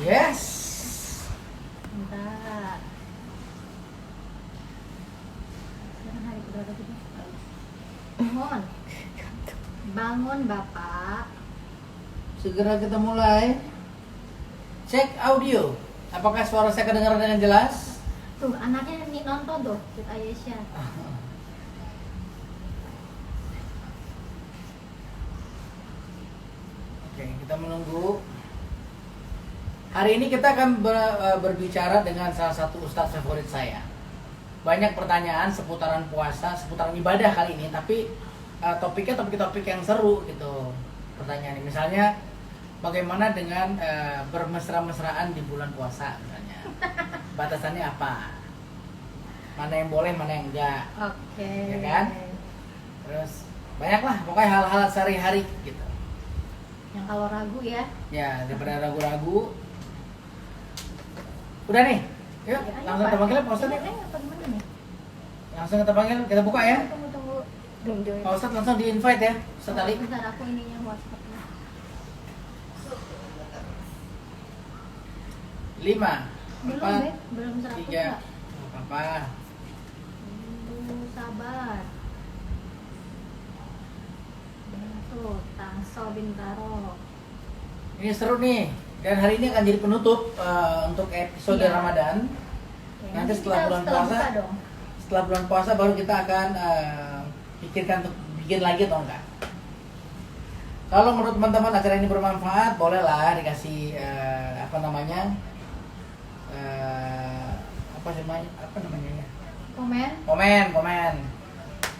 Yes. Bentar. Sekarang hari keberapa sih? Bangun. Bangun, Bapak. Segera kita mulai. Cek audio. Apakah suara saya kedengaran dengan jelas? Tuh, anaknya nih nonton tuh, Cik Ayesha. Oke, kita menunggu. Hari ini kita akan berbicara dengan salah satu ustadz favorit saya. Banyak pertanyaan seputaran puasa, seputaran ibadah kali ini, tapi topiknya topik-topik yang seru gitu. Pertanyaan misalnya bagaimana dengan bermesra-mesraan di bulan puasa misalnya. Batasannya apa? Mana yang boleh, mana yang enggak. Oke. Ya kan? Terus banyak lah pokoknya hal-hal sehari-hari gitu. Yang kalau ragu ya. Ya, daripada ragu-ragu. Udah nih. Yuk, Ya, langsung kita panggil Pak Ustadz nih. Apa gimana nih? Langsung kita panggil, kita buka ya. Tunggu. Belum join. Pak Ustadz langsung di-invite ya, Ustadz Ali. Bentar, aku ininya WhatsApp-nya. 5, Belum, 4, Beb. Belum 100 3. enggak? Apa? Sabar. Tuh, Tangso Bintaro. Ini seru nih. Dan hari ini akan jadi penutup untuk episode Iya. Ramadan. Oke, Nanti setelah kita bulan buka puasa, dong. setelah bulan puasa baru kita akan pikirkan untuk bikin lagi atau enggak. Kalau menurut teman-teman acara ini bermanfaat, bolehlah dikasih apa namanya apa namanya ya? Komen.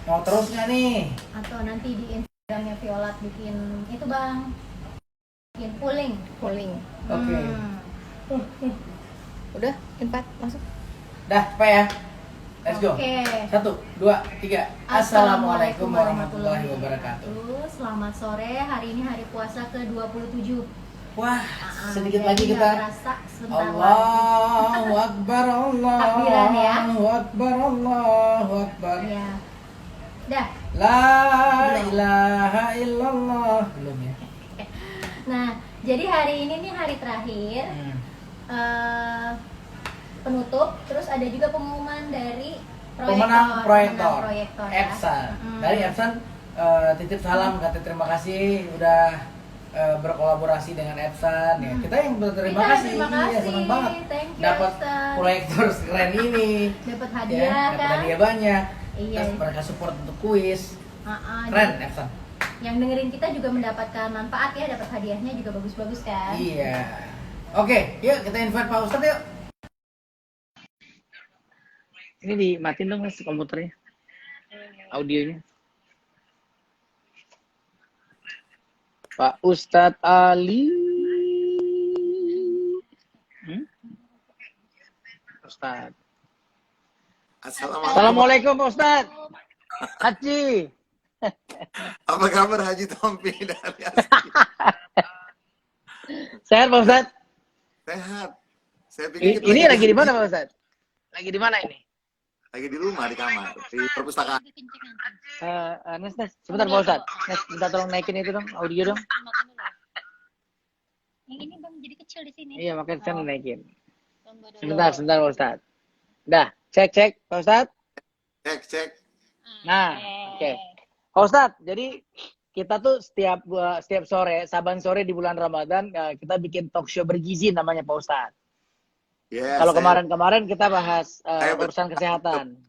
Mau terus nggak nih? Atau nanti di Instagramnya Violat bikin itu bang, bikin polling. Oke. Udah, 4, masuk. Dah, cepet ya. Let's go. Oke. 1, 2, 3. Assalamualaikum warahmatullahi wabarakatuh. Selamat sore. Hari ini hari puasa ke-27. Wah, sedikit jadi lagi nggak kita. kerasa sebentar lagi. Allahu Akbar, Takbiran ya. Allahu Akbar, Allahu Akbar. Ya. Dah. La Belum. ilaha illallah. Belum ya? Nah, jadi hari ini nih hari terakhir. Penutup, terus ada juga pengumuman dari Pemenang proyektor, ya. Epsan. Mm. Dari Epsan titip salam, kata terima kasih udah berkolaborasi dengan Epsan. Ya, kita yang berterima Kita kasih. terima Iya, kasih. senang banget Thank you, dapat Epsan. proyektor keren ini. Dapat Ya, hadiah dapat kan? hadiah banyak. Iya. Terus mereka support untuk kuis. Keren Epsan. Yang dengerin kita juga mendapatkan manfaat ya, dapat hadiahnya juga bagus-bagus kan? Iya. Oke, yuk kita invite Pak Ustadz yuk. Ini dimatiin dong mas komputernya, audionya. Pak Ustadz Ali. Ustadz. Assalamualaikum Pak Ustadz. Haji. Apa kabar Haji Tompi dari Aski? Sehat Pak Ustadz? Sehat. Saya pikir kita Ini lagi di mana Pak Ustadz? Lagi di mana ini? Lagi di rumah, di kamar, di perpustakaan. Nes, sebentar Pak Ustadz. Nes, minta tolong naikin itu dong, audio dong. Yang ini bang jadi kecil di sini. Iya, makanya saya naikin. Sebentar Pak Ustadz. Dah, cek Pak Ustadz. Cek. Nah, oke. Pak Ustadz, jadi kita tuh setiap sore, Saban sore di bulan Ramadan, kita bikin talk show bergizi namanya Pak Ustadz. Ya, Kalau saya kemarin kita bahas urusan kesehatan.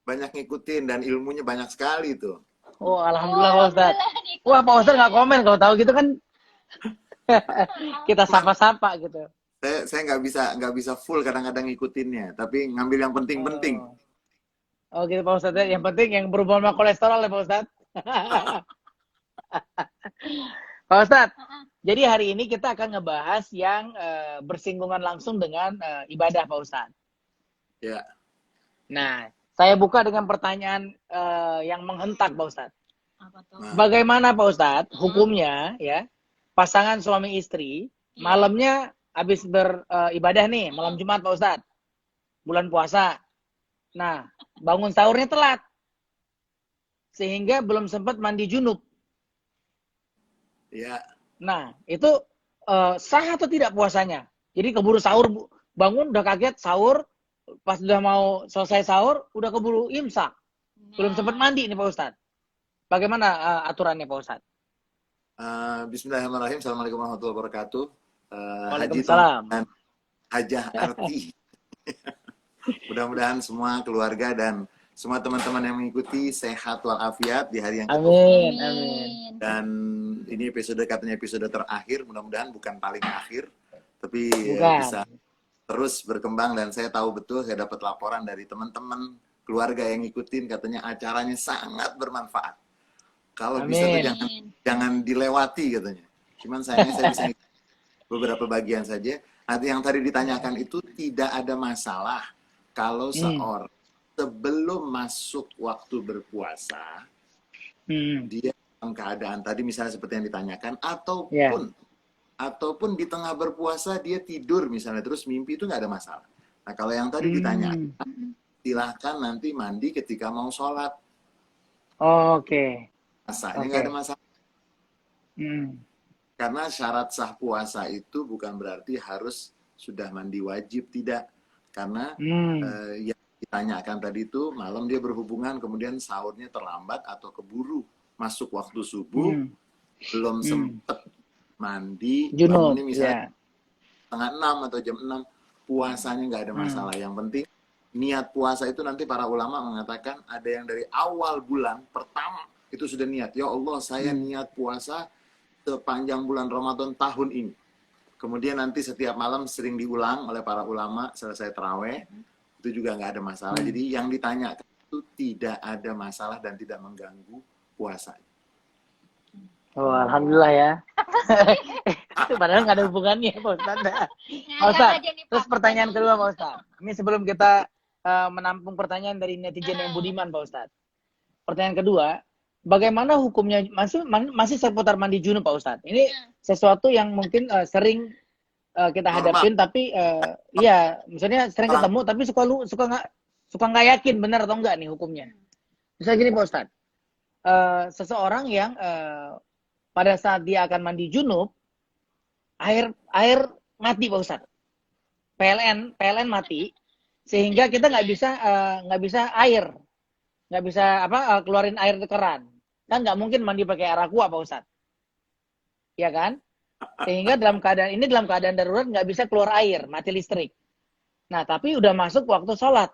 banyak ngikutin dan ilmunya banyak sekali tuh. Oh, alhamdulillah Pak Ustadz. Wah, Pak Ustadz nggak komen kalau tahu gitu kan. Kita sapa-sapa gitu. Saya nggak bisa full kadang-kadang ngikutinnya, tapi ngambil yang penting-penting. Oh gitu Pak Ustadz. Yang penting yang berhubungan sama kolesterol ya Pak Ustadz. Pak Ustadz, jadi hari ini kita akan ngebahas yang bersinggungan langsung dengan ibadah Pak Ustadz. Ya. Nah, saya buka dengan pertanyaan yang menghentak Pak Ustadz. Apa tuh? Nah, Bagaimana Pak Ustadz hukumnya ya pasangan suami istri malamnya habis beribadah nih, malam Jumat Pak Ustadz, bulan puasa. Nah, bangun sahurnya telat. Sehingga belum sempat mandi junub. ya. Nah, itu sah atau tidak puasanya? Jadi keburu sahur, bangun udah kaget sahur, pas udah mau selesai sahur udah keburu imsak. Belum sempat mandi nih Pak Ustadz. Bagaimana aturannya Pak Ustadz? Bismillahirrahmanirrahim. Assalamualaikum warahmatullahi wabarakatuh. Haji Tom Waalaikumsalam. dan Hajah Arti. Mudah-mudahan semua keluarga dan semua teman-teman yang mengikuti sehat walafiat di hari yang Amin, amin. Dan ini katanya episode terakhir, mudah-mudahan bukan paling akhir, tapi Bukan. bisa terus berkembang. Dan saya tahu betul, saya dapat laporan dari teman-teman keluarga yang ngikutin, katanya acaranya sangat bermanfaat. Kalau bisa tuh jangan dilewati katanya. Cuman sayangnya saya bisa beberapa bagian saja. Yang tadi ditanyakan itu tidak ada masalah kalau seorang sebelum masuk waktu berpuasa dia dalam keadaan tadi misalnya seperti yang ditanyakan, ataupun di tengah berpuasa dia tidur misalnya terus mimpi, itu nggak ada masalah. Nah kalau yang tadi ditanyakan, silahkan nanti mandi ketika mau sholat. Oke. Puasanya nggak ada masalah. Karena syarat sah puasa itu bukan berarti harus sudah mandi wajib, tidak. Karena yang ditanyakan tadi itu malam dia berhubungan kemudian sahurnya terlambat atau keburu masuk waktu subuh, belum sempat mandi, Junub, bangunnya misalnya setengah 6 atau jam 6, puasanya nggak ada masalah. Yang penting niat puasa itu nanti para ulama mengatakan ada yang dari awal bulan pertama itu sudah niat, ya Allah saya niat puasa sepanjang bulan Ramadan tahun ini. Kemudian nanti setiap malam sering diulang oleh para ulama selesai taraweh, itu juga nggak ada masalah. Jadi yang ditanyakan itu tidak ada masalah dan tidak mengganggu puasa. Oh, alhamdulillah ya. Itu padahal nggak ada hubungannya Pak Ustadz. Pak Ustadz, terus pertanyaan kedua Pak Ustadz. Ini sebelum kita menampung pertanyaan dari netizen yang budiman Pak Ustadz. Pertanyaan kedua, bagaimana hukumnya masih seputar mandi junub Pak Ustadz? Ini sesuatu yang mungkin sering kita hadapin, tapi iya, misalnya sering ketemu, tapi suka nggak yakin benar atau enggak nih hukumnya. Misalnya gini Pak Ustadz, seseorang yang pada saat dia akan mandi junub, air mati Pak Ustadz, PLN mati, sehingga kita nggak bisa keluarin air di keran. Kan nggak mungkin mandi pakai air aqua Pak Ustadz, ya kan? Sehingga dalam keadaan darurat nggak bisa keluar air, mati listrik. Nah tapi udah masuk waktu sholat.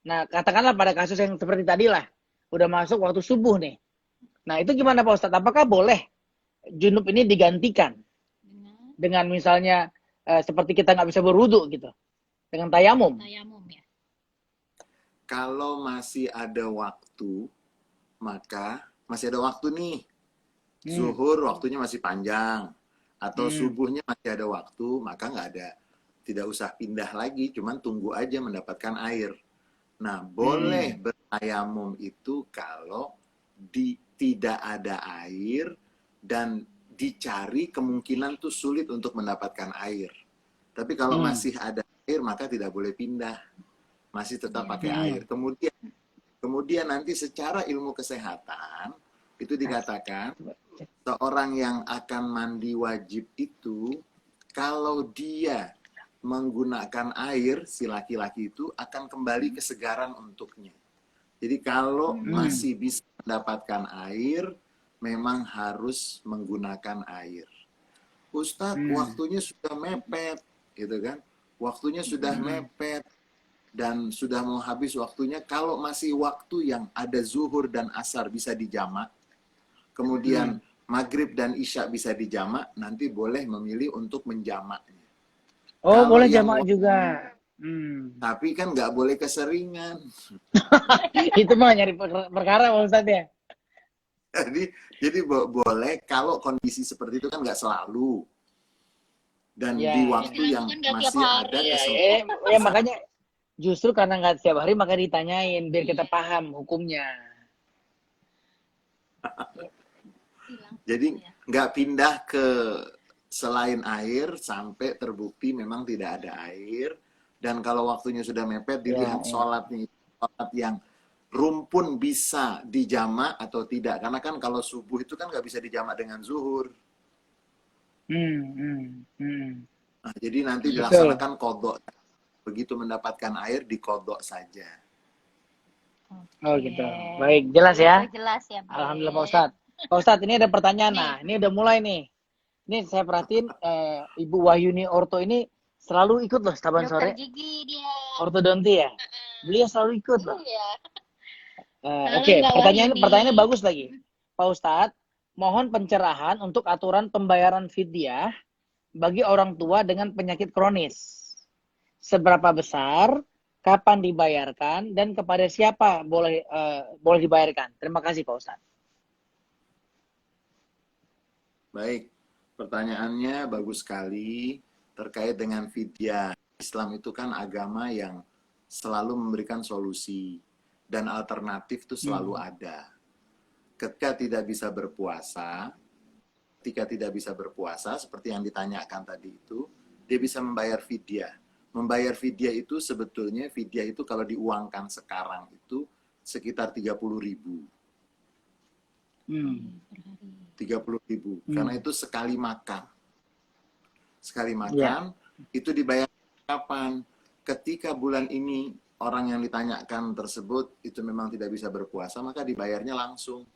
Nah katakanlah pada kasus yang seperti tadi lah, udah masuk waktu subuh nih. Nah itu gimana Pak Ustadz? Apakah boleh junub ini digantikan dengan misalnya seperti kita nggak bisa berwudu gitu, dengan tayamum? Tayamum ya. Kalau masih ada waktu, maka masih ada waktu nih. Zuhur waktunya masih panjang, atau subuhnya masih ada waktu, maka tidak usah pindah lagi, cuman tunggu aja mendapatkan air. Nah, boleh bertayamum itu kalau tidak ada air dan dicari kemungkinan tuh sulit untuk mendapatkan air. Tapi kalau masih ada air, maka tidak boleh pindah. Masih tetap pakai air. Kemudian nanti secara ilmu kesehatan, itu dikatakan seorang yang akan mandi wajib itu, kalau dia menggunakan air, si laki-laki itu akan kembali kesegaran untuknya. Jadi kalau masih bisa mendapatkan air, memang harus menggunakan air. Ustadz, waktunya sudah mepet, gitu kan? Waktunya sudah mepet dan sudah mau habis waktunya. Kalau masih waktu yang ada zuhur dan asar bisa dijamak, kemudian maghrib dan isya bisa dijamak, nanti boleh memilih untuk menjamaknya. Oh, boleh jamak juga. Tapi kan nggak boleh keseringan. Itu mah nyari perkara Pak Ustadz ya. Jadi boleh kalau kondisi seperti itu kan nggak selalu. Dan di waktu yang masih ada kesempatan. Ya makanya justru karena nggak setiap hari maka ditanyain biar kita paham hukumnya. Jadi nggak pindah ke selain air sampai terbukti memang tidak ada air. Dan kalau waktunya sudah mepet, dilihat sholatnya, sholat yang rumpun bisa dijamak atau tidak. Karena kan kalau subuh itu kan nggak bisa dijamak dengan zuhur. Nah, jadi nanti Betul. dilaksanakan kodok. Begitu mendapatkan air, dikodok saja. Oh gitu. Baik, jelas ya. Jelas ya, Beb. Alhamdulillah Pak Ustadz. Pak Ustadz, ini ada pertanyaan. Nah, ini udah mulai nih. Ini saya perhatiin Ibu Wahyuni Orto ini selalu ikut loh Saban Dokter Sore. gigi dia. Ortodonti ya. Beliau selalu ikut loh. Iya. Oke, Mbak pertanyaannya Wahyuni. bagus lagi. Pak Ustadz, mohon pencerahan untuk aturan pembayaran fidyah bagi orang tua dengan penyakit kronis. Seberapa besar, kapan dibayarkan, dan kepada siapa boleh dibayarkan? Terima kasih Pak Ustadz. Baik, pertanyaannya bagus sekali terkait dengan fidyah. Islam itu kan agama yang selalu memberikan solusi dan alternatif itu selalu ada. Ketika tidak bisa berpuasa, seperti yang ditanyakan tadi itu, dia bisa membayar fidyah. Membayar fidyah itu sebetulnya fidyah itu kalau diuangkan sekarang itu sekitar 30.000. 30.000. Karena itu sekali makan. Sekali makan, itu dibayar kapan? Ketika bulan ini orang yang ditanyakan tersebut itu memang tidak bisa berpuasa, maka dibayarnya langsung.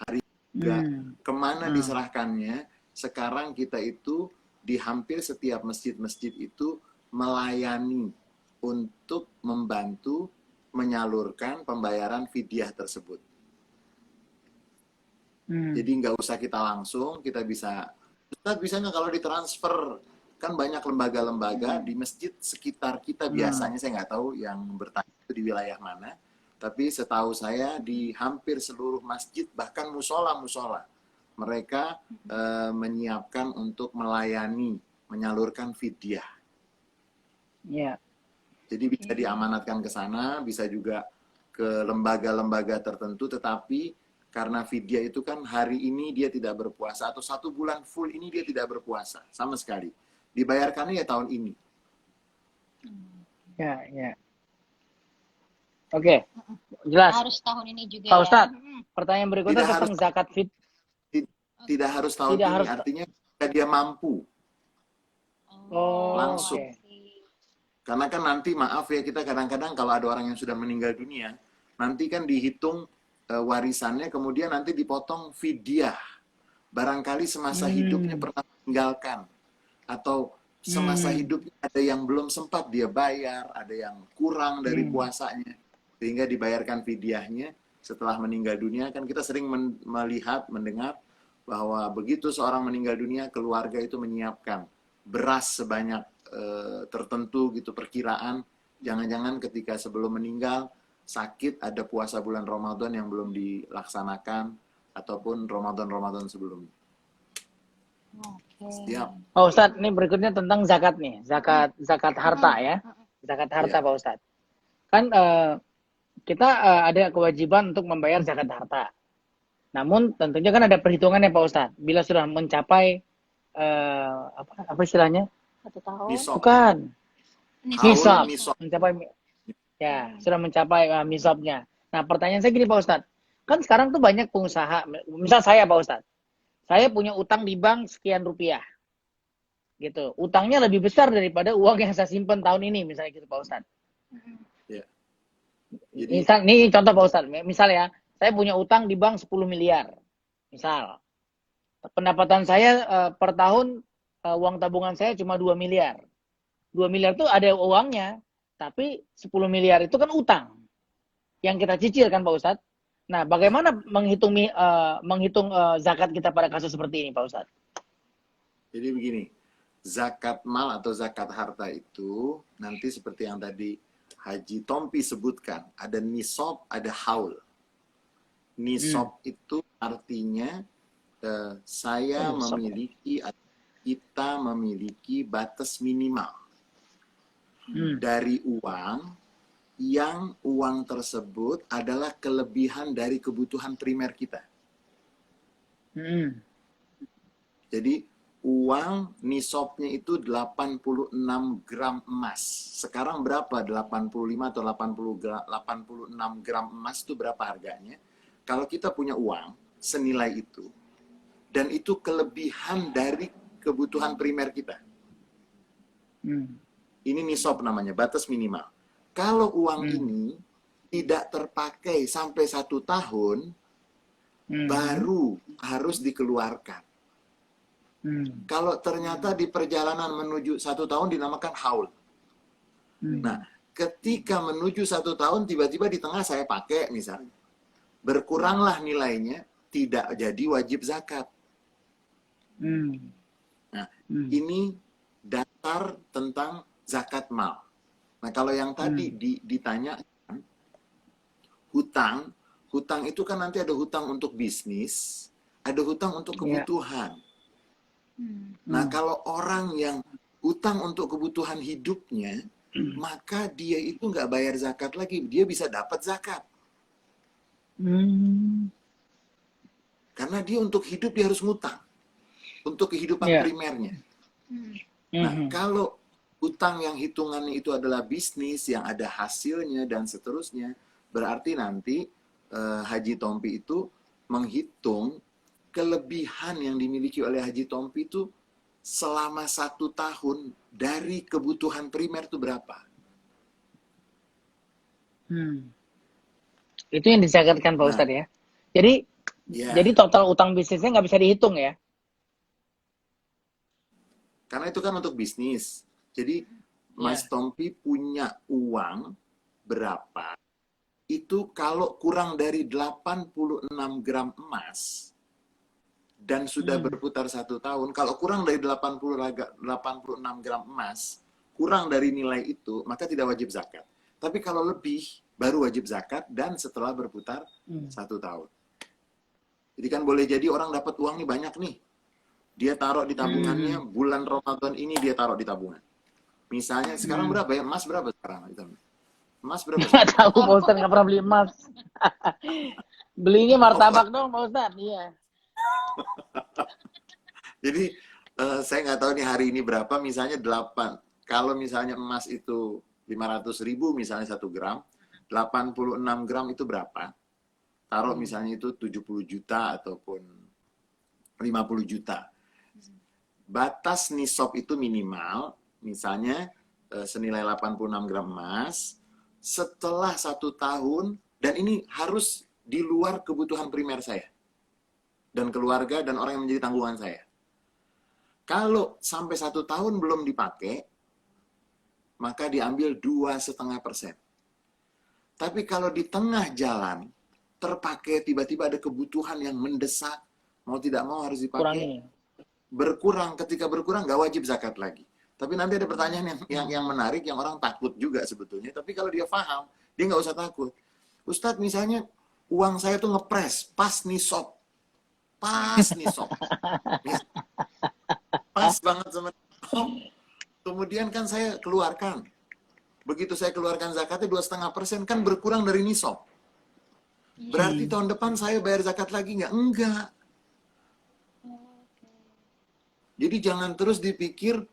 Hari juga. Kemana diserahkannya? Sekarang kita itu di hampir setiap masjid-masjid itu melayani untuk membantu menyalurkan pembayaran fidyah tersebut. Jadi nggak usah kita langsung, kita bisa nggak kalau ditransfer, kan banyak lembaga-lembaga di masjid sekitar kita biasanya, saya nggak tahu yang bertanya itu di wilayah mana, tapi setahu saya di hampir seluruh masjid, bahkan musola-musola, mereka menyiapkan untuk melayani, menyalurkan fidyah. Jadi bisa diamanatkan ke sana, bisa juga ke lembaga-lembaga tertentu, tetapi karena fidyah itu kan hari ini dia tidak berpuasa, atau 1 bulan full ini dia tidak berpuasa sama sekali. Dibayarkannya ya tahun ini. Ya. Oke, jelas. Harus tahun ini juga. Pak Ustadz, pertanyaan berikutnya Tidak tentang zakat fit. Tidak harus tahun ini, artinya jika dia mampu. Langsung. Karena kan nanti, maaf ya, kita kadang-kadang kalau ada orang yang sudah meninggal dunia, nanti kan dihitung warisannya, kemudian nanti dipotong fidyah. Barangkali semasa hidupnya pernah meninggalkan, atau semasa hidupnya ada yang belum sempat dia bayar, ada yang kurang dari puasanya, sehingga dibayarkan fidyahnya setelah meninggal dunia. Kan kita sering melihat, mendengar bahwa begitu seorang meninggal dunia, keluarga itu menyiapkan beras sebanyak tertentu gitu, perkiraan. Jangan-jangan ketika sebelum meninggal sakit, ada puasa bulan Ramadan yang belum dilaksanakan, ataupun Ramadan sebelumnya. Siap. Pak Ustadz, ini berikutnya tentang zakat nih, zakat harta ya, zakat harta Pak Ustadz. Kan kita ada kewajiban untuk membayar zakat harta. Namun tentunya kan ada perhitungannya Pak Ustadz. Bila sudah mencapai apa istilahnya? 1 tahun. Bukan. Nisab. Mencapai. Ya, sudah mencapai nisabnya. Nah, pertanyaan saya gini Pak Ustadz. Kan sekarang tuh banyak pengusaha, misal saya Pak Ustadz. Saya punya utang di bank sekian rupiah. Gitu. Utangnya lebih besar daripada uang yang saya simpan tahun ini, misalnya gitu Pak Ustadz. Ya. Jadi, ini contoh Pak Ustadz. Misal ya, saya punya utang di bank 10 miliar. Misal. Pendapatan saya per tahun, uang tabungan saya cuma 2 miliar. 2 miliar itu ada uangnya. Tapi 10 miliar itu kan utang yang kita cicil kan Pak Ustadz. Nah, bagaimana menghitung zakat kita pada kasus seperti ini Pak Ustadz? Jadi begini, zakat mal atau zakat harta itu nanti seperti yang tadi Haji Tompi sebutkan, ada nisab, ada haul. Nisab itu artinya saya memiliki, kita memiliki batas minimal dari uang, yang uang tersebut adalah kelebihan dari kebutuhan primer kita. Jadi uang nisabnya itu 86 gram emas. Sekarang berapa? 85 atau 86 gram emas itu berapa harganya? Kalau kita punya uang senilai itu, dan itu kelebihan dari kebutuhan primer kita. Ini nisab namanya, batas minimal. Kalau uang ini tidak terpakai sampai 1 tahun, baru harus dikeluarkan. Kalau ternyata di perjalanan menuju 1 tahun dinamakan haul. Nah, ketika menuju 1 tahun, tiba-tiba di tengah saya pakai misalnya. Berkuranglah nilainya, tidak jadi wajib zakat. Nah, ini dasar tentang zakat mal. Nah, kalau yang tadi ditanya hutang itu kan nanti ada hutang untuk bisnis, ada hutang untuk kebutuhan. Nah, kalau orang yang hutang untuk kebutuhan hidupnya, maka dia itu nggak bayar zakat lagi, dia bisa dapat zakat. Karena dia untuk hidup dia harus ngutang untuk kehidupan primernya. Nah, kalau hutang yang hitungannya itu adalah bisnis yang ada hasilnya dan seterusnya, berarti nanti Haji Tompi itu menghitung kelebihan yang dimiliki oleh Haji Tompi itu selama 1 tahun dari kebutuhan primer itu berapa. Itu yang dizakatkan Pak Ustadz ya. Jadi total utang bisnisnya nggak bisa dihitung ya? Karena itu kan untuk bisnis. Jadi Mas Tompi punya uang berapa? Itu kalau kurang dari 86 gram emas dan sudah berputar 1 tahun, kalau kurang dari 86 gram emas, kurang dari nilai itu, maka tidak wajib zakat. Tapi kalau lebih, baru wajib zakat dan setelah berputar 1 tahun. Jadi kan boleh jadi orang dapat uang nih banyak nih. Dia taruh di tabungannya, bulan Ramadan ini dia taruh di tabungan. Misalnya sekarang berapa ya? Emas berapa sekarang? Emas berapa? Nggak tahu Pak Ustadz, nggak pernah beli emas. Belinya martabak dong Pak Ustadz. Iya. Jadi saya nggak tahu nih hari ini berapa. Misalnya 8. Kalau misalnya emas itu 500.000 misalnya 1 gram, 86 gram itu berapa? Taruh misalnya itu 70 juta ataupun 50 juta. Batas nisab itu minimal, misalnya senilai 86 gram emas, setelah 1 tahun, dan ini harus di luar kebutuhan primer saya, dan keluarga, dan orang yang menjadi tanggungan saya. Kalau sampai 1 tahun belum dipakai, maka diambil 2,5%. Tapi kalau di tengah jalan, terpakai, tiba-tiba ada kebutuhan yang mendesak, mau tidak mau harus dipakai, berkurang. Ketika berkurang, nggak wajib zakat lagi. Tapi nanti ada pertanyaan yang menarik, yang orang takut juga sebetulnya. Tapi kalau dia paham, dia nggak usah takut. Ustadz, misalnya uang saya tuh ngepres, pas nisab. Pas nisab. Pas banget sama nisab. Kemudian kan saya keluarkan. Begitu saya keluarkan zakatnya 2,5%, kan berkurang dari nisab. Berarti tahun depan saya bayar zakat lagi nggak? Enggak. Jadi jangan terus dipikir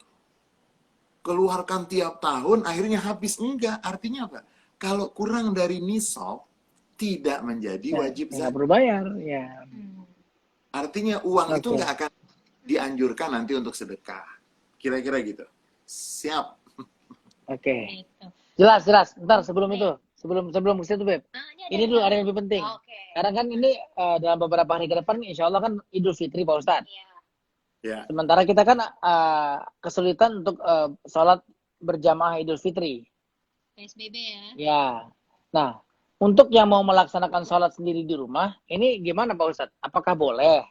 keluarkan tiap tahun, akhirnya habis. Enggak. Artinya apa? Kalau kurang dari nisab, tidak menjadi wajib zakat. Nggak berbayar. Ya. Artinya uang itu nggak akan dianjurkan nanti untuk sedekah. Kira-kira gitu. Siap. Oke. Jelas. Ntar sebelum itu. Sebelum ke situ, Beb. Ini dulu ada yang lebih penting. Karena kan ini dalam beberapa hari ke depan, insya Allah kan Idul Fitri, Pak Ustadz. Ya. Sementara kita kan kesulitan untuk sholat berjamaah Idul Fitri. PSBB ya. Ya. Nah, untuk yang mau melaksanakan sholat sendiri di rumah, ini gimana Pak Ustadz? Apakah boleh?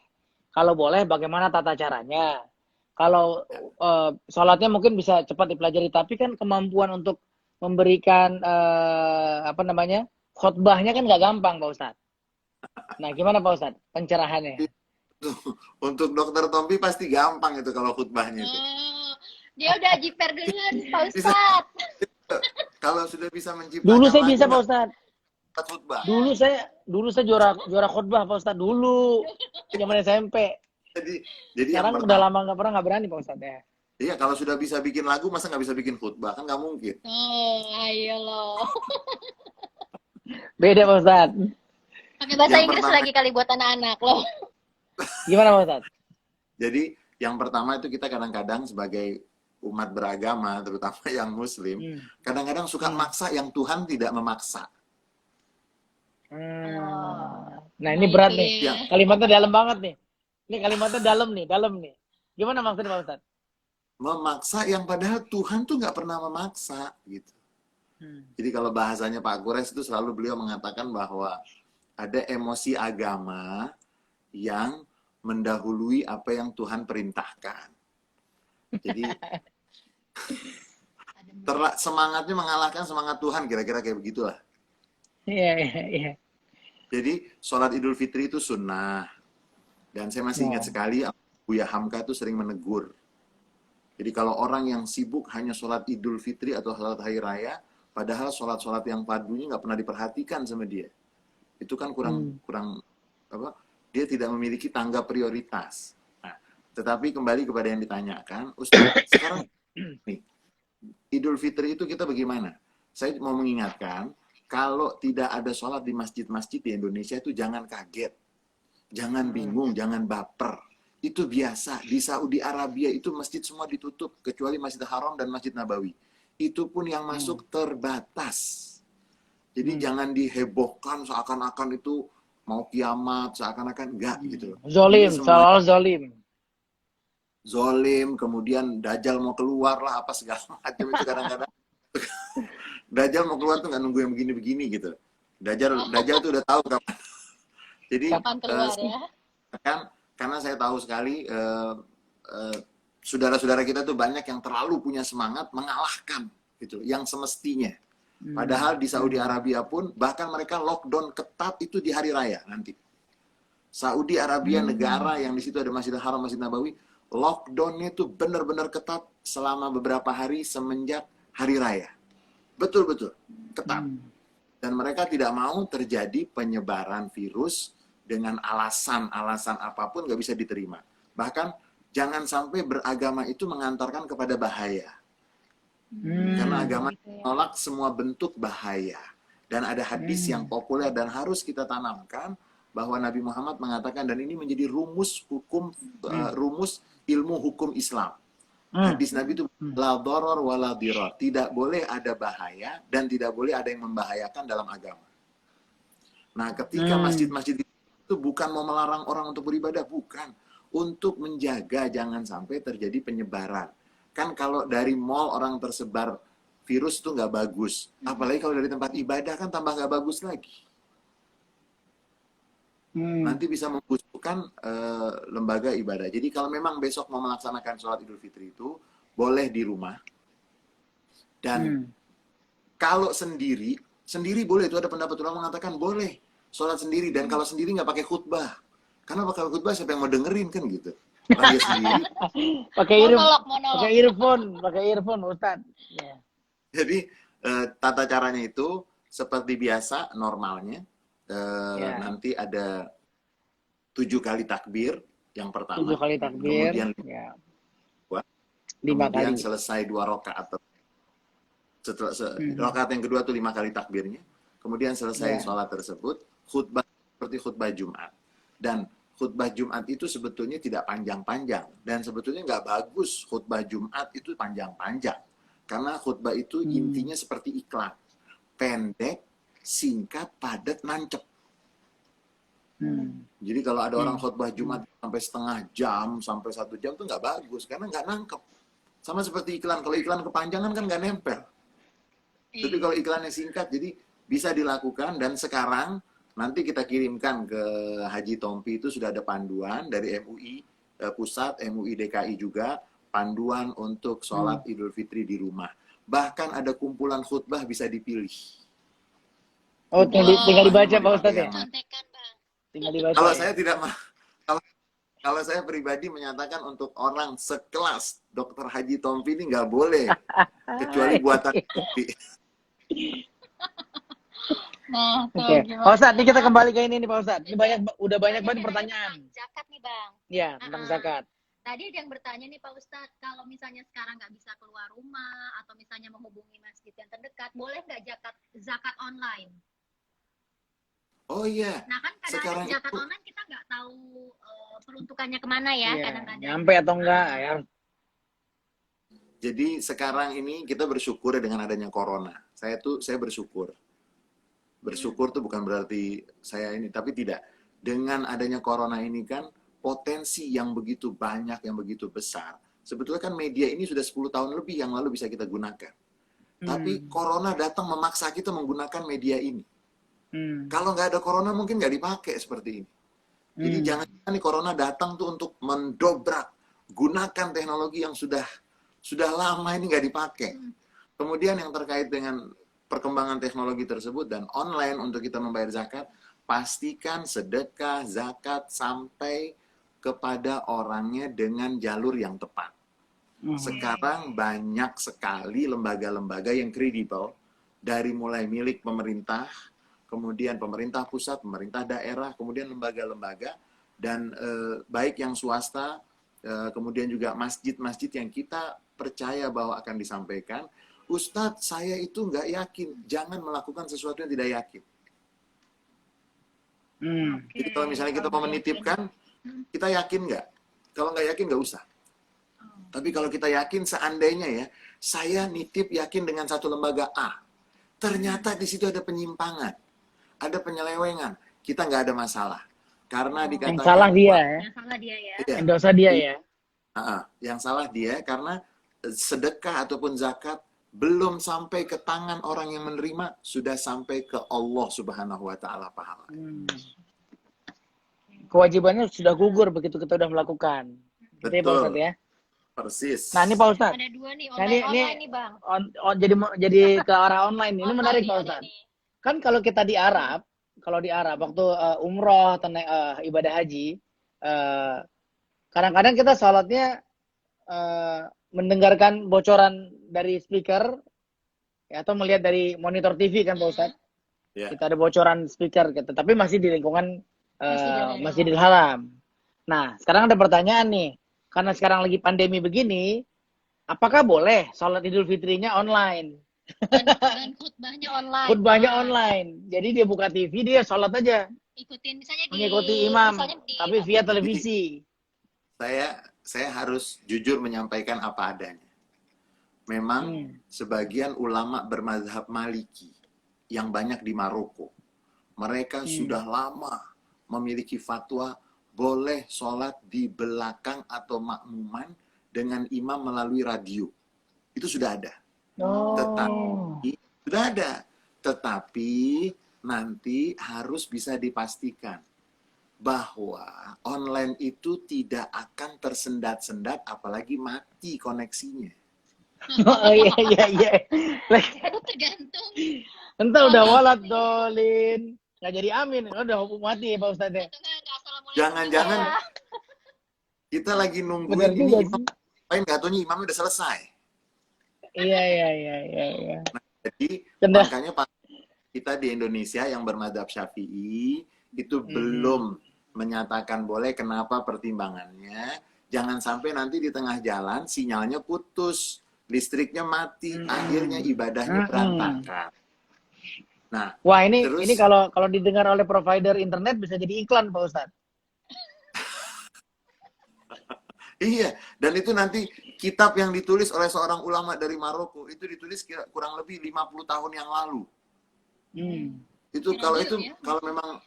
Kalau boleh, bagaimana tata caranya? Kalau sholatnya mungkin bisa cepat dipelajari, tapi kan kemampuan untuk memberikan khotbahnya kan nggak gampang Pak Ustadz. Nah, gimana Pak Ustadz pencerahannya? Untuk Dokter Tompi pasti gampang itu kalau khutbahnya itu. Dia udah jiper duluan Pak Ustadz. Kalau sudah bisa menciptakan. Dulu saya bisa Pak Ustadz. Khutbah. Dulu saya juara khutbah Pak Ustadz dulu. Zaman SMP. Jadi sekarang udah lama nggak berani Pak Ustadz ya. Iya, kalau sudah bisa bikin lagu, masa nggak bisa bikin khutbah? Kan nggak mungkin. Ayo loh. Beda Pak Ustadz. Pakai bahasa Inggris lagi kali buat anak-anak loh. Gimana Pak Ustadz? Jadi, yang pertama itu kita kadang-kadang sebagai umat beragama, terutama yang Muslim, kadang-kadang suka maksa yang Tuhan tidak memaksa. Nah ini berat nih, Ya. kalimatnya dalam banget nih. Ini kalimatnya dalam nih. Gimana maksudnya Pak Ustadz? Memaksa yang padahal Tuhan tuh nggak pernah memaksa gitu. Jadi kalau bahasanya Pak Kures itu selalu beliau mengatakan bahwa ada emosi agama yang mendahului apa yang Tuhan perintahkan. Jadi semangatnya mengalahkan semangat Tuhan, kira-kira kayak begitulah. Iya. Jadi sholat Idul Fitri itu sunnah. Dan saya masih ingat sekali Buya Hamka itu sering menegur. Jadi kalau orang yang sibuk hanya sholat Idul Fitri atau sholat Hari Raya, padahal sholat-sholat yang fardunya nggak pernah diperhatikan sama dia. Itu kan kurang apa? Dia tidak memiliki tangga prioritas. Nah, tetapi kembali kepada yang ditanyakan, Ustaz, sekarang nih, Idul Fitri itu kita bagaimana? Saya mau mengingatkan, kalau tidak ada sholat di masjid-masjid di Indonesia itu jangan kaget. Jangan bingung, jangan baper. Itu biasa. Di Saudi Arabia itu masjid semua ditutup, kecuali Masjid Haram dan Masjid Nabawi. Itu pun yang masuk terbatas. Jadi jangan dihebohkan seakan-akan itu mau kiamat, seakan-akan enggak gitu. Zolim. Zolim, kemudian Dajjal mau keluar lah, apa segala macam itu kadang-kadang. Dajjal mau keluar tuh nggak nunggu yang begini-begini gitu. Dajjal tuh udah tahu kapan. Jadi Kapan keluar ya? karena saya tahu sekali saudara-saudara kita tuh banyak yang terlalu punya semangat mengalahkan gitu, yang semestinya. Padahal di Saudi Arabia pun bahkan mereka lockdown ketat itu di hari raya nanti. Saudi Arabia negara yang di situ ada Masjidil Haram, Masjid Nabawi, lockdownnya itu benar-benar ketat selama beberapa hari semenjak hari raya. Betul-betul ketat. Dan mereka tidak mau terjadi penyebaran virus dengan alasan apapun nggak bisa diterima. Bahkan jangan sampai beragama itu mengantarkan kepada bahaya. Karena agama menolak semua bentuk bahaya. Dan ada hadis yang populer dan harus kita tanamkan bahwa Nabi Muhammad mengatakan, dan ini menjadi rumus ilmu hukum Islam. Hadis Nabi itu la darar wa la dirar. Tidak boleh ada bahaya dan tidak boleh ada yang membahayakan dalam agama. Nah, ketika masjid-masjid itu bukan mau melarang orang untuk beribadah, bukan. Untuk menjaga jangan sampai terjadi penyebaran. Kan kalau dari mall orang tersebar virus itu nggak bagus. Apalagi kalau dari tempat ibadah kan tambah nggak bagus lagi. Nanti bisa membusukkan lembaga ibadah. Jadi kalau memang besok mau melaksanakan sholat Idul Fitri itu, boleh di rumah. Dan kalau sendiri boleh. Itu ada pendapat ulama mengatakan boleh sholat sendiri. Dan kalau sendiri nggak pakai khutbah. Karena bakal khutbah siapa yang mau dengerin kan gitu. Dia sendiri. Pakai earphone Ustaz. Yeah. Jadi tata caranya itu seperti biasa normalnya. Nanti ada 7 kali takbir yang pertama. 7 kali takbir. Kemudian 5 kali. Selesai 2 rakaat. Setelah rakaat yang kedua tuh 5 kali takbirnya. Kemudian selesai sholat tersebut, khutbah seperti khutbah Jumat. Dan khutbah Jumat itu sebetulnya tidak panjang-panjang. Dan sebetulnya nggak bagus khutbah Jumat itu panjang-panjang. Karena khutbah itu intinya seperti iklan. Pendek, singkat, padat, nancep. Jadi kalau ada orang khutbah Jumat sampai setengah jam, sampai 1 jam itu nggak bagus. Karena nggak nangkep. Sama seperti iklan. Kalau iklan kepanjangan kan nggak nempel. Tapi kalau iklannya singkat, jadi bisa dilakukan. Dan sekarang nanti kita kirimkan ke Haji Tompi itu sudah ada panduan dari MUI Pusat, MUI DKI juga, panduan untuk sholat Idul Fitri di rumah. Bahkan ada kumpulan khutbah bisa dipilih. Oh, tinggal dibaca Pak Ustadz ya? Tinggal dibaca. Kalau saya tidak kalau saya pribadi menyatakan untuk orang sekelas Dr. Haji Tompi ini nggak boleh, kecuali buatan Tompi. Nah, tuh Oke. gimana? Pak Ustadz, ini kita kembali ke ini nih Pak Ustadz. Ini udah banyak banget pertanyaan. Zakat nih Bang. Iya, tentang zakat. Tadi ada yang bertanya nih Pak Ustadz, kalau misalnya sekarang nggak bisa keluar rumah atau misalnya menghubungi masjid yang terdekat, boleh nggak zakat online? Oh iya. Nah kan kadang-kadang zakat online kita nggak tahu peruntukannya kemana ya, kadang-kadang. Nyampe atau enggak ya? Jadi sekarang ini kita bersyukur dengan adanya corona. Saya bersyukur. Bersyukur tuh bukan berarti saya ini, tapi tidak. Dengan adanya corona ini kan potensi yang begitu banyak, yang begitu besar. Sebetulnya kan media ini sudah 10 tahun lebih yang lalu bisa kita gunakan. Tapi corona datang memaksa kita menggunakan media ini. Kalau nggak ada corona mungkin nggak dipakai seperti ini. Jadi jangan nih corona datang tuh untuk mendobrak, gunakan teknologi yang sudah lama ini nggak dipakai. Kemudian yang terkait dengan perkembangan teknologi tersebut dan online untuk kita membayar zakat, pastikan sedekah, zakat sampai kepada orangnya dengan jalur yang tepat. Sekarang banyak sekali lembaga-lembaga yang kredibel, dari mulai milik pemerintah, kemudian pemerintah pusat, pemerintah daerah, kemudian lembaga-lembaga, dan baik yang swasta, kemudian juga masjid-masjid yang kita percaya bahwa akan disampaikan. Ustadz, saya itu nggak yakin. Jangan melakukan sesuatu yang tidak yakin. Jadi kalau misalnya kita mau menitipkan, kita yakin nggak? Kalau nggak yakin, nggak usah. Tapi kalau kita yakin, seandainya ya, saya nitip yakin dengan satu lembaga A. Ternyata di situ ada penyimpangan, ada penyelewengan. Kita nggak ada masalah. Karena dikatakan... Yang salah dia ya. Yang salah dia ya. Iya. Yang dosa dia ya. Yang salah dia karena sedekah ataupun zakat belum sampai ke tangan orang yang menerima, sudah sampai ke Allah Subhanahu wa taala pahala. Kewajibannya sudah gugur begitu kita sudah melakukan. Betul ya, Pak Betul. Ustadz ya? Persis. Nah, ini Pak Ustadz. Ada dua nih, Nah, ini online nih Bang. jadi ke arah online. Ini Online menarik nih, Pak ada Ustadz. nih. Kan kalau kita di Arab waktu umroh atau ibadah haji, kadang-kadang kita sholatnya mendengarkan bocoran dari speaker ya, atau melihat dari monitor TV kan Pak Ustadz. Ya. Kita ada bocoran speaker gitu, tapi masih di lingkungan Masjidil Haram. Nah, sekarang ada pertanyaan nih. Karena sekarang lagi pandemi begini, apakah boleh sholat Idul Fitrinya online? Dan khutbahnya online. Khutbahnya Bang. online. Jadi dia buka TV, dia sholat aja. Ikutin misalnya Mengikuti imam, misalnya di tapi via televisi. Saya harus jujur menyampaikan apa adanya. Memang sebagian ulama bermazhab Maliki yang banyak di Maroko, mereka sudah lama memiliki fatwa boleh sholat di belakang atau makmuman dengan imam melalui radio. Itu sudah ada. Tetapi nanti harus bisa dipastikan bahwa online itu tidak akan tersendat-sendat, apalagi mati koneksinya. Oh iya. itu tergantung. Entah udah walat dolin. Nggak jadi amin. Udah hukum mati ya Pak Ustadz ya. Jangan-jangan kita lagi Benar nungguin ini juga imam, nggak tahunya imamnya udah selesai. Iya. Nah, jadi Benar. makanya kita di Indonesia yang bermadzhab Syafi'i itu belum menyatakan boleh. Kenapa pertimbangannya? Jangan sampai nanti di tengah jalan sinyalnya putus, listriknya mati, akhirnya ibadahnya berantakan. Nah, Wah ini terus, kalau didengar oleh provider internet bisa jadi iklan Pak Ustadz. iya, dan itu nanti kitab yang ditulis oleh seorang ulama dari Maroko itu ditulis kurang lebih 50 tahun yang lalu. Itu kalau memang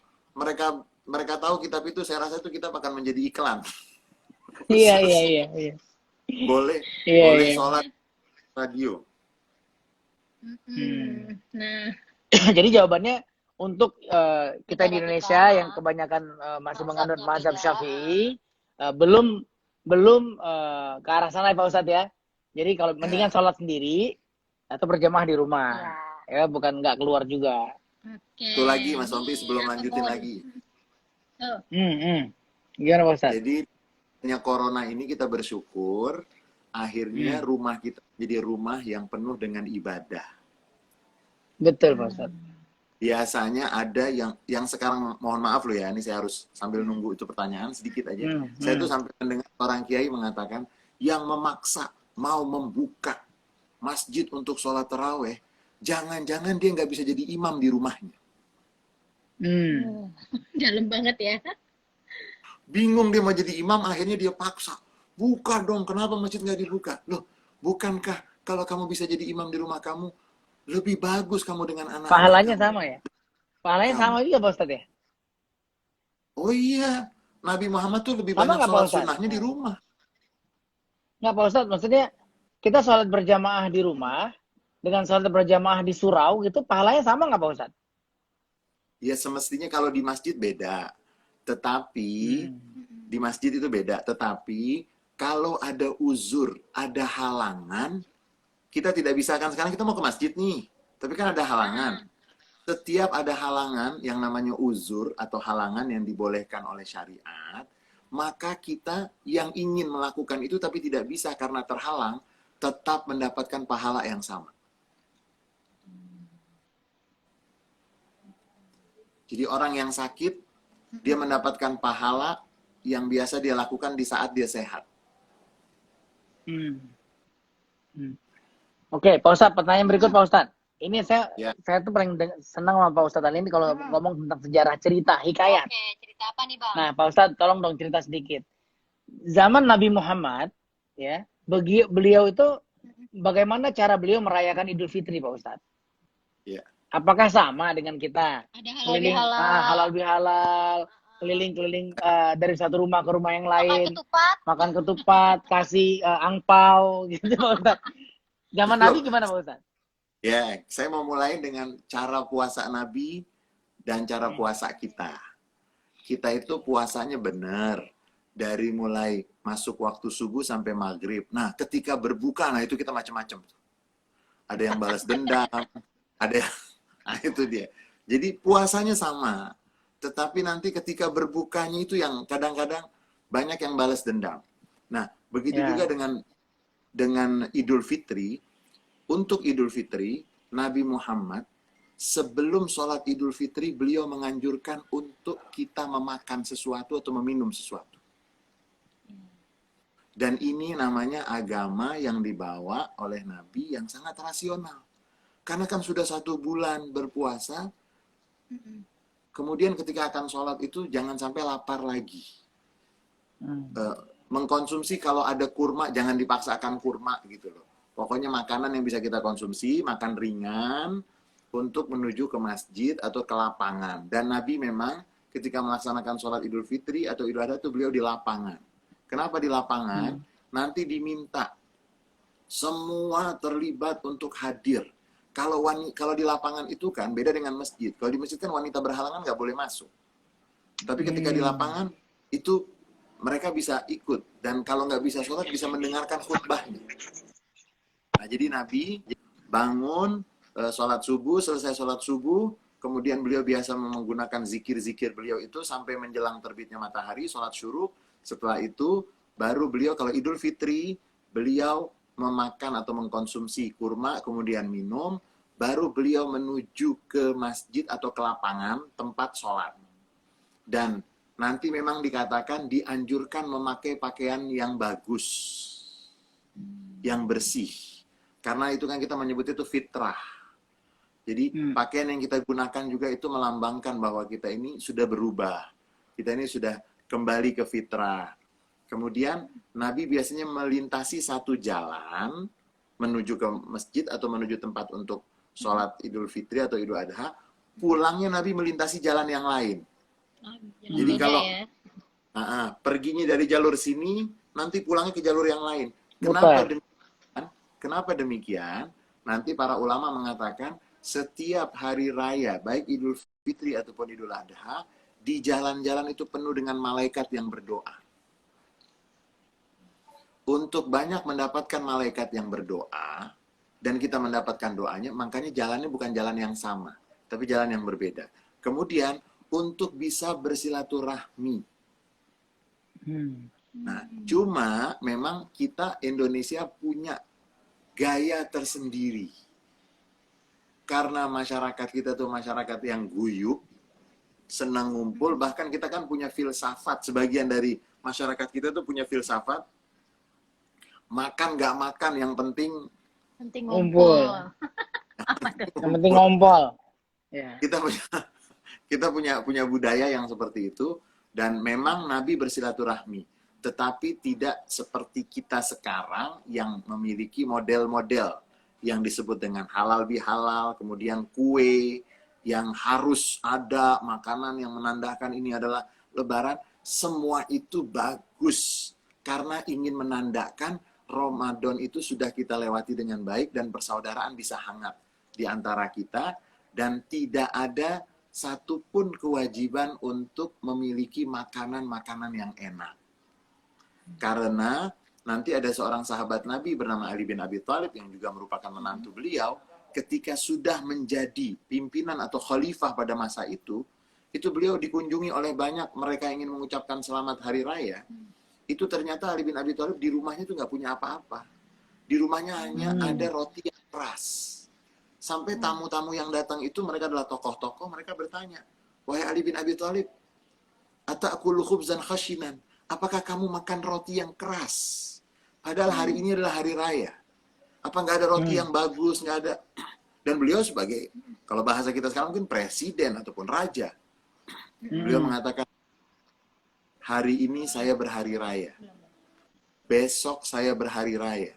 mereka tahu kitab itu, saya rasa itu kitab akan menjadi iklan. Iya. Boleh sholat radio. Nah, Jadi jawabannya untuk kita di Indonesia yang kebanyakan masih menganut mazhab Syafi'i, belum ke arah sana ya Pak Ustadz ya. Jadi kalau mendingan sholat sendiri atau berjamaah di rumah, ya bukan nggak keluar juga. Itu lagi Mas Ompi sebelum lanjutin lagi. Gimana Pak Ustadz? Jadi hanya corona ini kita bersyukur akhirnya rumah kita jadi rumah yang penuh dengan ibadah. Betul Pak Ustadz. Biasanya ada yang sekarang, mohon maaf loh ya, ini saya harus sambil nunggu itu pertanyaan sedikit aja. Saya tuh sampai mendengar orang kiai mengatakan yang memaksa mau membuka masjid untuk sholat taraweh, jangan-jangan dia nggak bisa jadi imam di rumahnya. Dalam banget ya. Bingung dia mau jadi imam, akhirnya dia paksa. Buka dong, kenapa masjid nggak dibuka? Loh, Bukankah kalau kamu bisa jadi imam di rumah kamu, lebih bagus kamu dengan anak-anak Pahalanya kamu? sama ya? Pahalanya Sama. sama juga Pak Ustadz ya? Oh iya, Nabi Muhammad tuh lebih Sama banyak nggak Pak sholat Ustadz? sunnahnya di rumah. Nggak Pak Ustadz, maksudnya kita sholat berjamaah di rumah dengan sholat berjamaah di surau gitu, pahalanya sama nggak Pak Ustadz? Ya semestinya kalau di masjid beda. Tetapi di masjid itu beda. Tetapi kalau ada uzur, ada halangan, kita tidak bisa kan sekarang kita mau ke masjid nih, tapi kan ada halangan. Setiap ada halangan yang namanya uzur atau halangan yang dibolehkan oleh syariat, maka kita yang ingin melakukan itu tapi tidak bisa karena terhalang, tetap mendapatkan pahala yang sama. Jadi orang yang sakit, dia mendapatkan pahala yang biasa dia lakukan di saat dia sehat. Oke, Pak Ustadz, pertanyaan berikut Pak Ustadz. Ini Ya. saya tuh paling senang sama Pak Ustadz Ali ini kalau ngomong tentang sejarah cerita, hikayat. Oke, cerita apa nih Bang? Nah, Pak Ustadz, tolong dong cerita sedikit. Zaman Nabi Muhammad, ya, beliau itu bagaimana cara beliau merayakan Idul Fitri, Pak Ustadz? Ya. Apakah sama dengan kita? Ada halal Keliling, bihalal. halal bihalal, keliling-keliling dari satu rumah ke rumah yang Makan lain, ketupat. makan ketupat, kasih angpau, gitu Pak Ustadz. Zaman Nabi gimana Pak Ustadz? Ya, saya mau mulai dengan cara puasa Nabi dan cara puasa kita. Kita itu puasanya benar. Dari mulai masuk waktu subuh sampai maghrib. Nah, ketika berbuka, nah itu kita macam-macam. Ada yang balas dendam, ada yang... Nah, itu dia. Jadi puasanya sama. Tetapi nanti ketika berbukanya itu yang kadang-kadang banyak yang balas dendam. Nah, begitu juga dengan Idul Fitri. Untuk Idul Fitri, Nabi Muhammad sebelum sholat Idul Fitri, beliau menganjurkan untuk kita memakan sesuatu atau meminum sesuatu. Dan ini namanya agama yang dibawa oleh Nabi yang sangat rasional. Karena kan sudah 1 bulan berpuasa, kemudian ketika akan sholat itu jangan sampai lapar lagi. Mengkonsumsi kalau ada kurma, jangan dipaksakan kurma gitu loh. Pokoknya makanan yang bisa kita konsumsi, makan ringan untuk menuju ke masjid atau ke lapangan. Dan Nabi memang ketika melaksanakan sholat Idul Fitri atau Idul Adha itu beliau di lapangan. Kenapa di lapangan? Nanti diminta semua terlibat untuk hadir. Kalau di lapangan itu kan beda dengan masjid. Kalau di masjid kan wanita berhalangan nggak boleh masuk. Tapi ketika di lapangan itu mereka bisa ikut. Dan kalau nggak bisa sholat bisa mendengarkan khutbahnya. Nah, jadi Nabi bangun, sholat subuh, selesai sholat subuh, kemudian beliau biasa menggunakan zikir-zikir beliau itu sampai menjelang terbitnya matahari, sholat syuruk. Setelah itu, baru beliau kalau Idul Fitri, beliau memakan atau mengkonsumsi kurma, kemudian minum, baru beliau menuju ke masjid atau ke lapangan tempat sholat. Dan nanti memang dikatakan dianjurkan memakai pakaian yang bagus, yang bersih. Karena itu kan kita menyebut itu fitrah. Jadi pakaian yang kita gunakan juga itu melambangkan bahwa kita ini sudah berubah. Kita ini sudah kembali ke fitrah. Kemudian Nabi biasanya melintasi satu jalan menuju ke masjid atau menuju tempat untuk sholat Idul Fitri atau Idul Adha. Pulangnya Nabi melintasi jalan yang lain. Jadi kalau perginya dari jalur sini, nanti pulangnya ke jalur yang lain. Kenapa demikian? Nanti para ulama mengatakan setiap hari raya, baik Idul Fitri ataupun Idul Adha, di jalan-jalan itu penuh dengan malaikat yang berdoa. Untuk banyak mendapatkan malaikat yang berdoa, dan kita mendapatkan doanya, makanya jalannya bukan jalan yang sama, tapi jalan yang berbeda. Kemudian, untuk bisa bersilaturahmi. Nah, cuma memang kita Indonesia punya gaya tersendiri. Karena masyarakat kita tuh masyarakat yang guyup, senang ngumpul, bahkan kita kan punya filsafat. Sebagian dari masyarakat kita tuh punya filsafat, makan nggak makan, yang penting ngumpul. Yang penting ngompol. Ya. Kita punya budaya yang seperti itu, dan memang Nabi bersilaturahmi. tetapi tidak seperti kita sekarang yang memiliki model-model yang disebut dengan halal bihalal, kemudian kue yang harus ada, makanan yang menandakan ini adalah Lebaran. Semua itu bagus karena ingin menandakan Ramadan itu sudah kita lewati dengan baik dan persaudaraan bisa hangat di antara kita dan tidak ada satupun kewajiban untuk memiliki makanan-makanan yang enak. Karena nanti ada seorang sahabat Nabi bernama Ali bin Abi Thalib yang juga merupakan menantu beliau, ketika sudah menjadi pimpinan atau khalifah pada masa itu beliau dikunjungi oleh banyak mereka yang ingin mengucapkan selamat hari raya. Itu ternyata Ali bin Abi Thalib di rumahnya itu nggak punya apa-apa. Di rumahnya hanya ada roti yang keras. Sampai tamu-tamu yang datang itu mereka adalah tokoh-tokoh, mereka bertanya, "Wahai Ali bin Abi Thalib, ata'kulu khubzan khashinan?" Apakah kamu makan roti yang keras? Padahal hari ini adalah hari raya. Apa nggak ada roti yang bagus? Nggak ada. Dan beliau sebagai, kalau bahasa kita sekarang mungkin presiden ataupun raja. Beliau mengatakan, hari ini saya berhari raya. Besok saya berhari raya.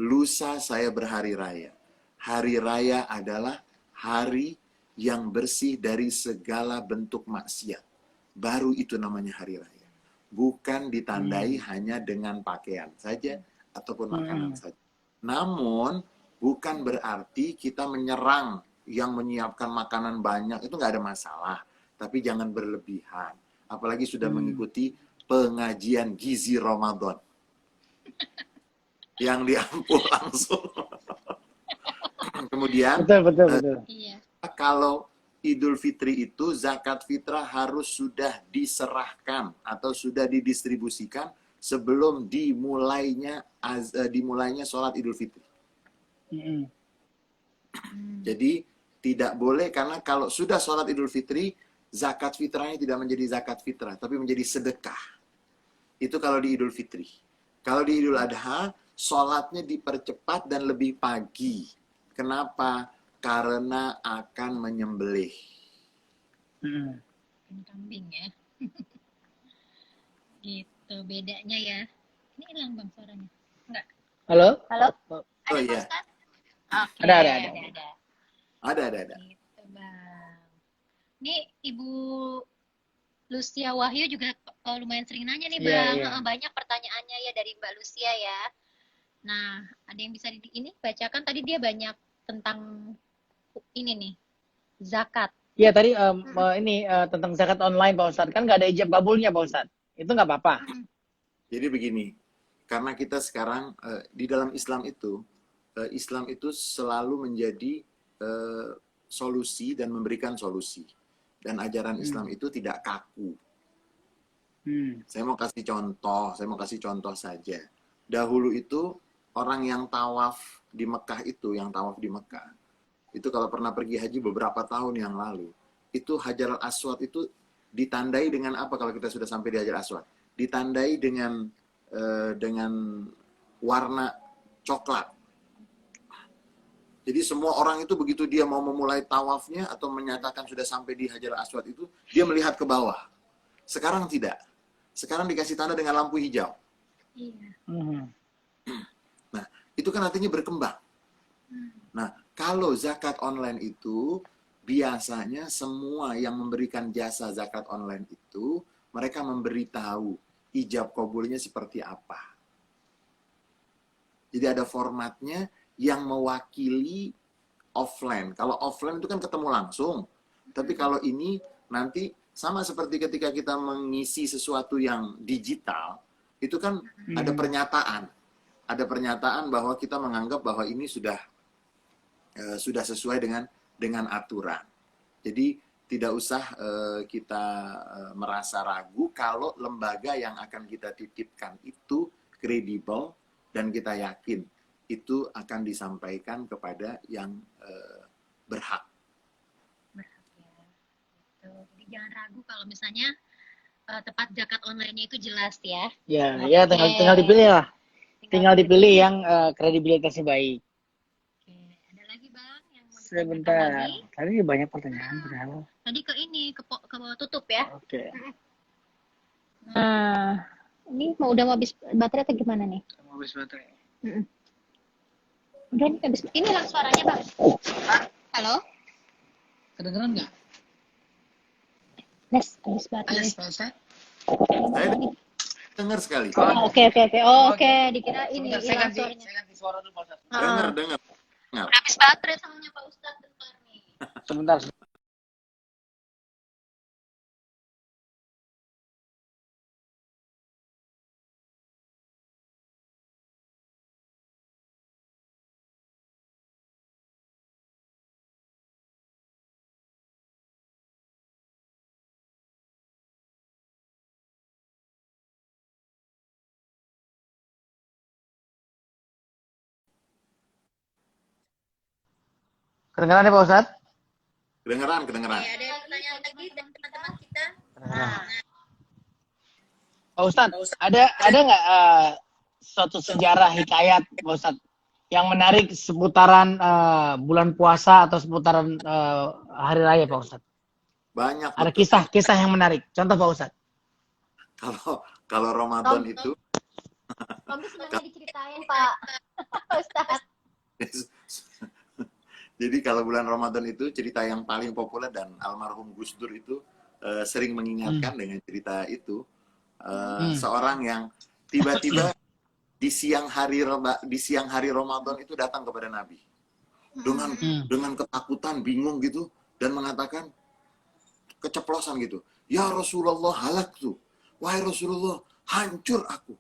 Lusa saya berhari raya. Hari raya adalah hari yang bersih dari segala bentuk maksiat. Baru itu namanya hari raya. Bukan ditandai hanya dengan pakaian saja ataupun makanan saja. Namun bukan berarti kita menyerang yang menyiapkan makanan banyak, itu nggak ada masalah. Tapi jangan berlebihan. Apalagi sudah mengikuti pengajian gizi Ramadan. Yang diampul langsung. Kemudian, Betul. Iya. kalau Idul Fitri itu zakat fitrah harus sudah diserahkan atau sudah didistribusikan sebelum dimulainya sholat Idul Fitri. Jadi tidak boleh, karena kalau sudah sholat Idul Fitri, zakat fitrahnya tidak menjadi zakat fitrah, tapi menjadi sedekah. Itu kalau di Idul Fitri. Kalau di Idul Adha, sholatnya dipercepat dan lebih pagi. Kenapa? Karena akan menyembelih. Kambing ya. Gitu bedanya ya. Ini hilang Bang suaranya. Enggak. Halo? Halo? Oh Ada iya, Pak Ustaz? Oke, ada. Gitu Bang. Ini Ibu Lucia Wahyu juga lumayan sering nanya nih Bang. Iya. Banyak pertanyaannya ya dari Mbak Lucia ya. Nah, ada yang bisa ini bacakan, tadi dia banyak tentang ini nih, zakat. Iya tadi tentang zakat online Pak Ustadz. Kan nggak ada ijab kabulnya Pak Ustadz. Itu nggak apa-apa. Jadi begini, karena kita sekarang di dalam Islam itu selalu menjadi solusi dan memberikan solusi. Dan ajaran Islam itu tidak kaku. Saya mau kasih contoh saja. Dahulu itu orang yang tawaf di Mekah itu kalau pernah pergi haji beberapa tahun yang lalu, itu Hajar al-Aswad itu ditandai dengan apa kalau kita sudah sampai di Hajar al-Aswad? Ditandai dengan warna coklat. Jadi semua orang itu begitu dia mau memulai tawafnya atau menyatakan sudah sampai di Hajar al-Aswad itu, dia melihat ke bawah. Sekarang tidak. Sekarang dikasih tanda dengan lampu hijau. Iya. Nah, itu kan artinya berkembang. Nah, kalau zakat online itu, biasanya semua yang memberikan jasa zakat online itu, mereka memberitahu ijab kabulnya seperti apa. Jadi ada formatnya yang mewakili offline. Kalau offline itu kan ketemu langsung. Tapi kalau ini nanti sama seperti ketika kita mengisi sesuatu yang digital, itu kan ada pernyataan. Ada pernyataan bahwa kita menganggap bahwa ini sudah sesuai dengan aturan. Jadi tidak usah kita merasa ragu kalau lembaga yang akan kita titipkan itu kredibel dan kita yakin itu akan disampaikan kepada yang berhak. Berhak ya. Gitu. Jadi jangan ragu kalau misalnya tempat zakat online-nya itu jelas ya. Ya tinggal dipilih lah. Tinggal dipilih yang kredibilitasnya baik. Oke. Ada lagi Bang yang mau ditanyakan Sebentar. lagi? Tadi banyak pertanyaan padahal. Tadi ke tutup ya. Oke. Ini udah mau habis baterai atau gimana nih? Mau habis baterai. Mm-mm. Udah nih habis. Ini hilang suaranya, Bang. Halo? Kedengeran nggak? Les, habis baterai. Pak Ustadz? Saya Ini. dengar sekali. Oh, oke. Oh, oke. Dikira ini Sebentar, hilang suaranya. saya ganti suara dulu Pak Ustadz. Dengar, Ah, dengar. udah habis baterai soalnya Pak Ustadz bentar nih. Sebentar. Kedengeran ya Pak Ustadz? Kedengeran, kedengeran. Ada pertanyaan lagi dari teman-teman kita? Kedengeran. Pak Ustadz, ada nggak suatu sejarah hikayat Pak Ustadz yang menarik seputaran bulan puasa atau seputaran hari raya Pak Ustadz? Banyak. Ada betul. kisah-kisah yang menarik. Contoh Pak Ustadz. Kalau Ramadan itu Kamu sebenarnya diceritain Pak Ustadz. jadi kalau bulan Ramadan itu cerita yang paling populer dan almarhum Gus Dur itu sering mengingatkan dengan cerita itu seorang yang tiba-tiba di siang hari Ramadan itu datang kepada Nabi dengan ketakutan, bingung gitu dan mengatakan keceplosan gitu. Ya Rasulullah halaktu. Wahai Rasulullah, hancur aku.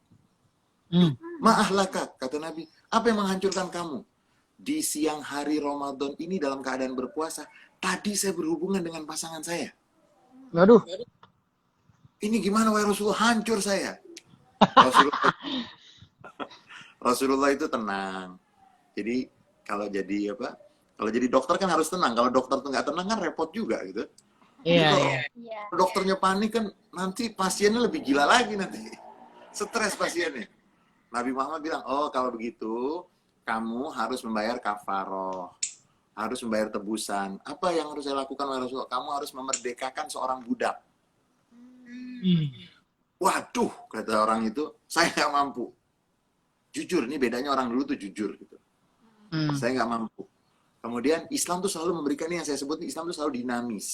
Ma'ahlaka, kata Nabi. Apa yang menghancurkan kamu? Di siang hari Ramadan ini dalam keadaan berpuasa, tadi saya berhubungan dengan pasangan saya. Waduh. Ini gimana wahai Rasulullah, hancur saya. Rasulullah itu tenang. Jadi kalau jadi dokter kan harus tenang. Kalau dokter tuh nggak tenang kan repot juga gitu. Iya, Jadi iya. kalau dokternya panik kan nanti pasiennya lebih gila lagi nanti. Stres pasiennya. Nabi Muhammad bilang, oh kalau begitu kamu harus membayar kafaroh. Harus membayar tebusan. Apa yang harus saya lakukan wahai Rasulullah? Kamu harus memerdekakan seorang budak. Waduh, kata orang itu, saya nggak mampu. Jujur, ini bedanya orang dulu tuh jujur gitu. Saya nggak mampu. Kemudian Islam tuh selalu memberikan yang saya sebut Islam tuh selalu dinamis.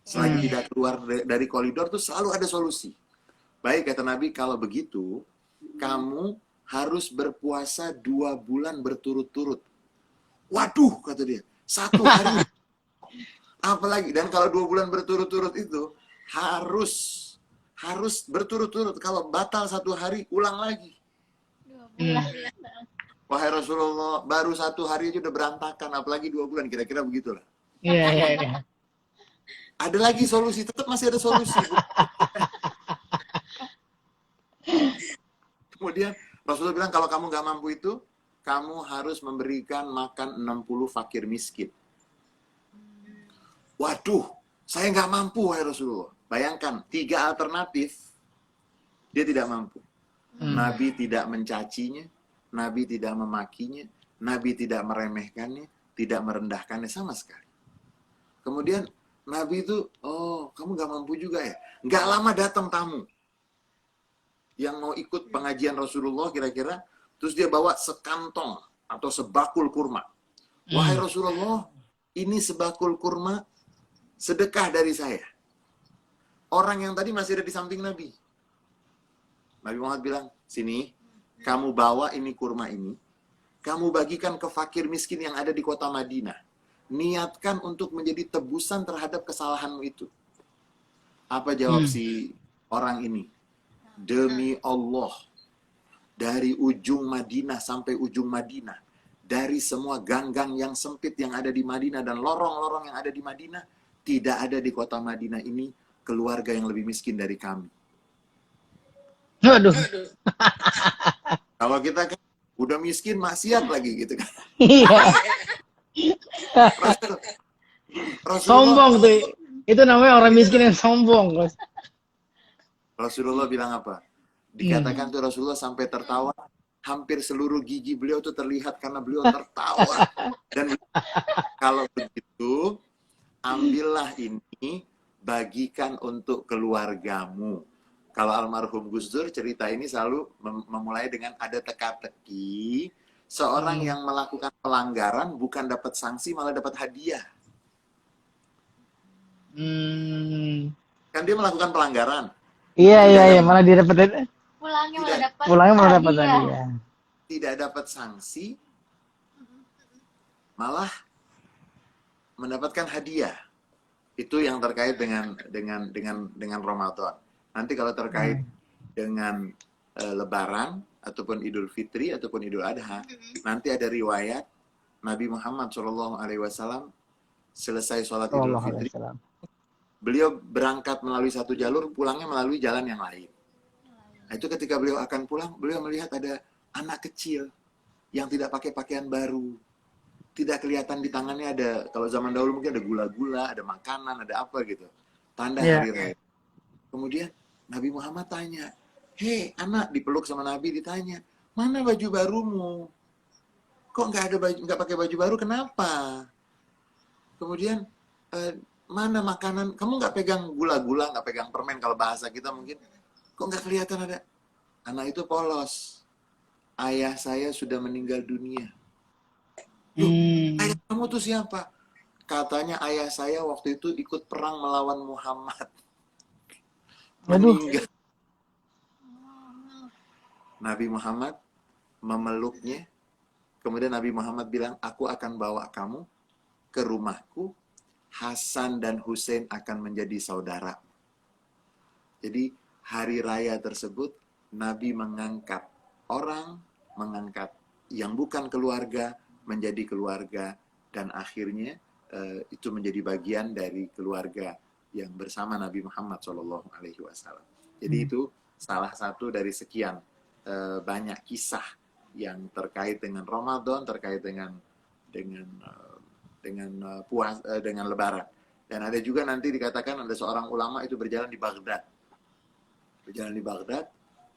Selagi tidak keluar dari koridor tuh selalu ada solusi. Baik kata Nabi, kalau begitu kamu harus berpuasa 2 bulan berturut-turut. Waduh, kata dia, 1 hari. Apalagi, dan kalau 2 bulan berturut-turut itu harus berturut-turut. Kalau batal 1 hari, ulang lagi. Wahai Rasulullah, baru 1 hari aja udah berantakan, apalagi 2 bulan, kira-kira begitulah. Iya. Ada lagi solusi, tetap masih ada solusi. Kemudian Rasulullah bilang kalau kamu nggak mampu itu, kamu harus memberikan makan 60 fakir miskin. Waduh, saya nggak mampu wahai Rasulullah. Bayangkan, 3 alternatif, dia tidak mampu. Nabi tidak mencacinya, Nabi tidak memakinya, Nabi tidak meremehkannya, tidak merendahkannya sama sekali. Kemudian Nabi itu, oh kamu nggak mampu juga ya? Nggak lama datang tamu yang mau ikut pengajian Rasulullah kira-kira, terus dia bawa sekantong atau sebakul kurma. Wahai Rasulullah, ini sebakul kurma sedekah dari saya. Orang yang tadi masih ada di samping Nabi. Nabi Muhammad bilang, sini, kamu bawa ini kurma ini, kamu bagikan ke fakir miskin yang ada di kota Madinah. Niatkan untuk menjadi tebusan terhadap kesalahanmu itu. Apa jawab si orang ini? Demi Allah, dari ujung Madinah sampai ujung Madinah, dari semua gang-gang yang sempit yang ada di Madinah dan lorong-lorong yang ada di Madinah, tidak ada di kota Madinah ini keluarga yang lebih miskin dari kami. Waduh. Kalau kita kan udah miskin, maksiat lagi gitu kan. Iya. Rasulullah, Sombong tuh. Itu namanya orang miskin yang sombong. Rasulullah bilang apa? Dikatakan tuh Rasulullah sampai tertawa, hampir seluruh gigi beliau tuh terlihat karena beliau tertawa. Dan kalau begitu, ambillah ini, bagikan untuk keluargamu. Kalau almarhum Gus Dur, cerita ini selalu memulai dengan ada teka-teki. Seorang yang melakukan pelanggaran bukan dapat sanksi, malah dapat hadiah. Kan dia melakukan pelanggaran. Iya, malah dia dapat Pulangnya malah dapat tadi hadiah. ya. Tidak dapat sanksi, malah mendapatkan hadiah. Itu yang terkait dengan Ramadan. Nanti kalau terkait dengan Lebaran ataupun Idul Fitri ataupun Idul Adha, nanti ada riwayat Nabi Muhammad SAW selesai sholat Idul Fitri, beliau berangkat melalui satu jalur, pulangnya melalui jalan yang lain. Nah, itu ketika beliau akan pulang, beliau melihat ada anak kecil yang tidak pakai pakaian baru. Tidak kelihatan di tangannya ada, kalau zaman dahulu mungkin ada gula-gula, ada makanan, ada apa gitu. Tanda hari raya. Kemudian Nabi Muhammad tanya, "Hei anak," dipeluk sama Nabi, ditanya, "Mana baju barumu? Kok nggak pakai baju baru, kenapa?" Kemudian, "Mana makanan? Kamu nggak pegang gula-gula, nggak pegang permen," kalau bahasa kita mungkin. "Kok nggak kelihatan ada?" Anak itu polos. "Ayah saya sudah meninggal dunia." "Ayah kamu tuh siapa?" Katanya, "Ayah saya waktu itu ikut perang melawan Muhammad." Meninggal. Nabi Muhammad memeluknya. Kemudian Nabi Muhammad bilang, "Aku akan bawa kamu ke rumahku. Hasan dan Hussein akan menjadi saudara." Jadi hari raya tersebut Nabi mengangkat orang, mengangkat yang bukan keluarga menjadi keluarga, dan akhirnya itu menjadi bagian dari keluarga yang bersama Nabi Muhammad SAW. Jadi itu salah satu dari sekian banyak kisah yang terkait dengan Ramadan, terkait dengan Lebaran. Dan ada juga nanti dikatakan ada seorang ulama itu berjalan di Baghdad.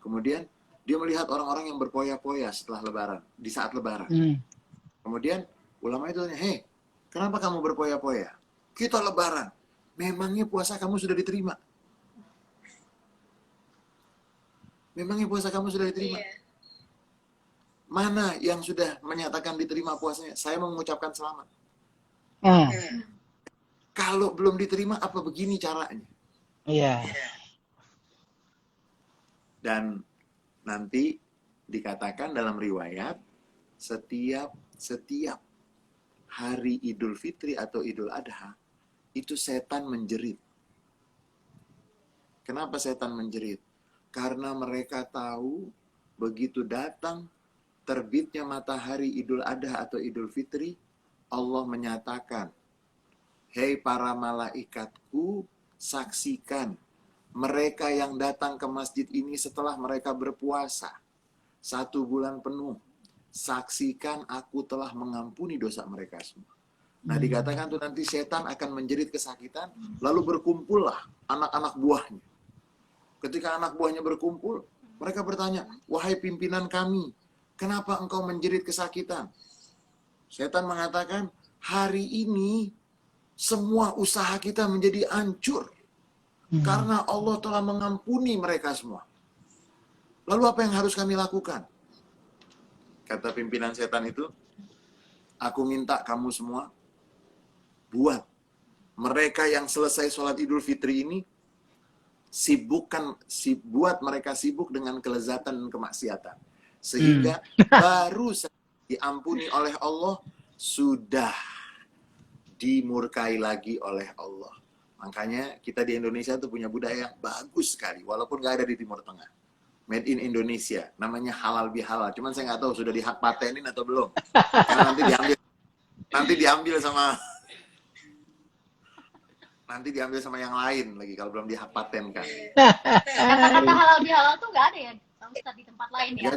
Kemudian dia melihat orang-orang yang berpoya-poya setelah Lebaran, di saat Lebaran. Kemudian ulama itu tanya, "Hei, kenapa kamu berpoya-poya? Kita Lebaran. Memangnya puasa kamu sudah diterima? Mana yang sudah menyatakan diterima puasanya? Saya mau mengucapkan selamat. Kalau belum diterima, apa begini caranya?" Iya. Dan nanti dikatakan dalam riwayat, setiap hari Idul Fitri atau Idul Adha, itu setan menjerit. Kenapa setan menjerit? Karena mereka tahu begitu datang terbitnya matahari Idul Adha atau Idul Fitri, Allah menyatakan, "Hei para malaikatku, saksikan mereka yang datang ke masjid ini setelah mereka berpuasa 1 bulan penuh. Saksikan aku telah mengampuni dosa mereka semua." Nah, dikatakan tuh nanti setan akan menjerit kesakitan, lalu berkumpullah anak-anak buahnya. Ketika anak buahnya berkumpul, mereka bertanya, "Wahai pimpinan kami, kenapa engkau menjerit kesakitan?" Setan mengatakan, "Hari ini semua usaha kita menjadi hancur karena Allah telah mengampuni mereka semua. Lalu apa yang harus kami lakukan?" Kata pimpinan setan itu, "Aku minta kamu semua buat mereka yang selesai sholat Idul Fitri ini buat mereka sibuk dengan kelezatan dan kemaksiatan, sehingga baru diampuni oleh Allah, sudah dimurkai lagi oleh Allah." Makanya kita di Indonesia tuh punya budaya yang bagus sekali, walaupun nggak ada di Timur Tengah. Made in Indonesia, namanya halal bihalal. Cuman saya nggak tahu sudah dihak patenin atau belum. Karena nanti diambil sama yang lain lagi kalau belum dihak paten kan. Kata-kata halal bihalal tuh nggak ada ya, Ustaz, di tempat lain ya?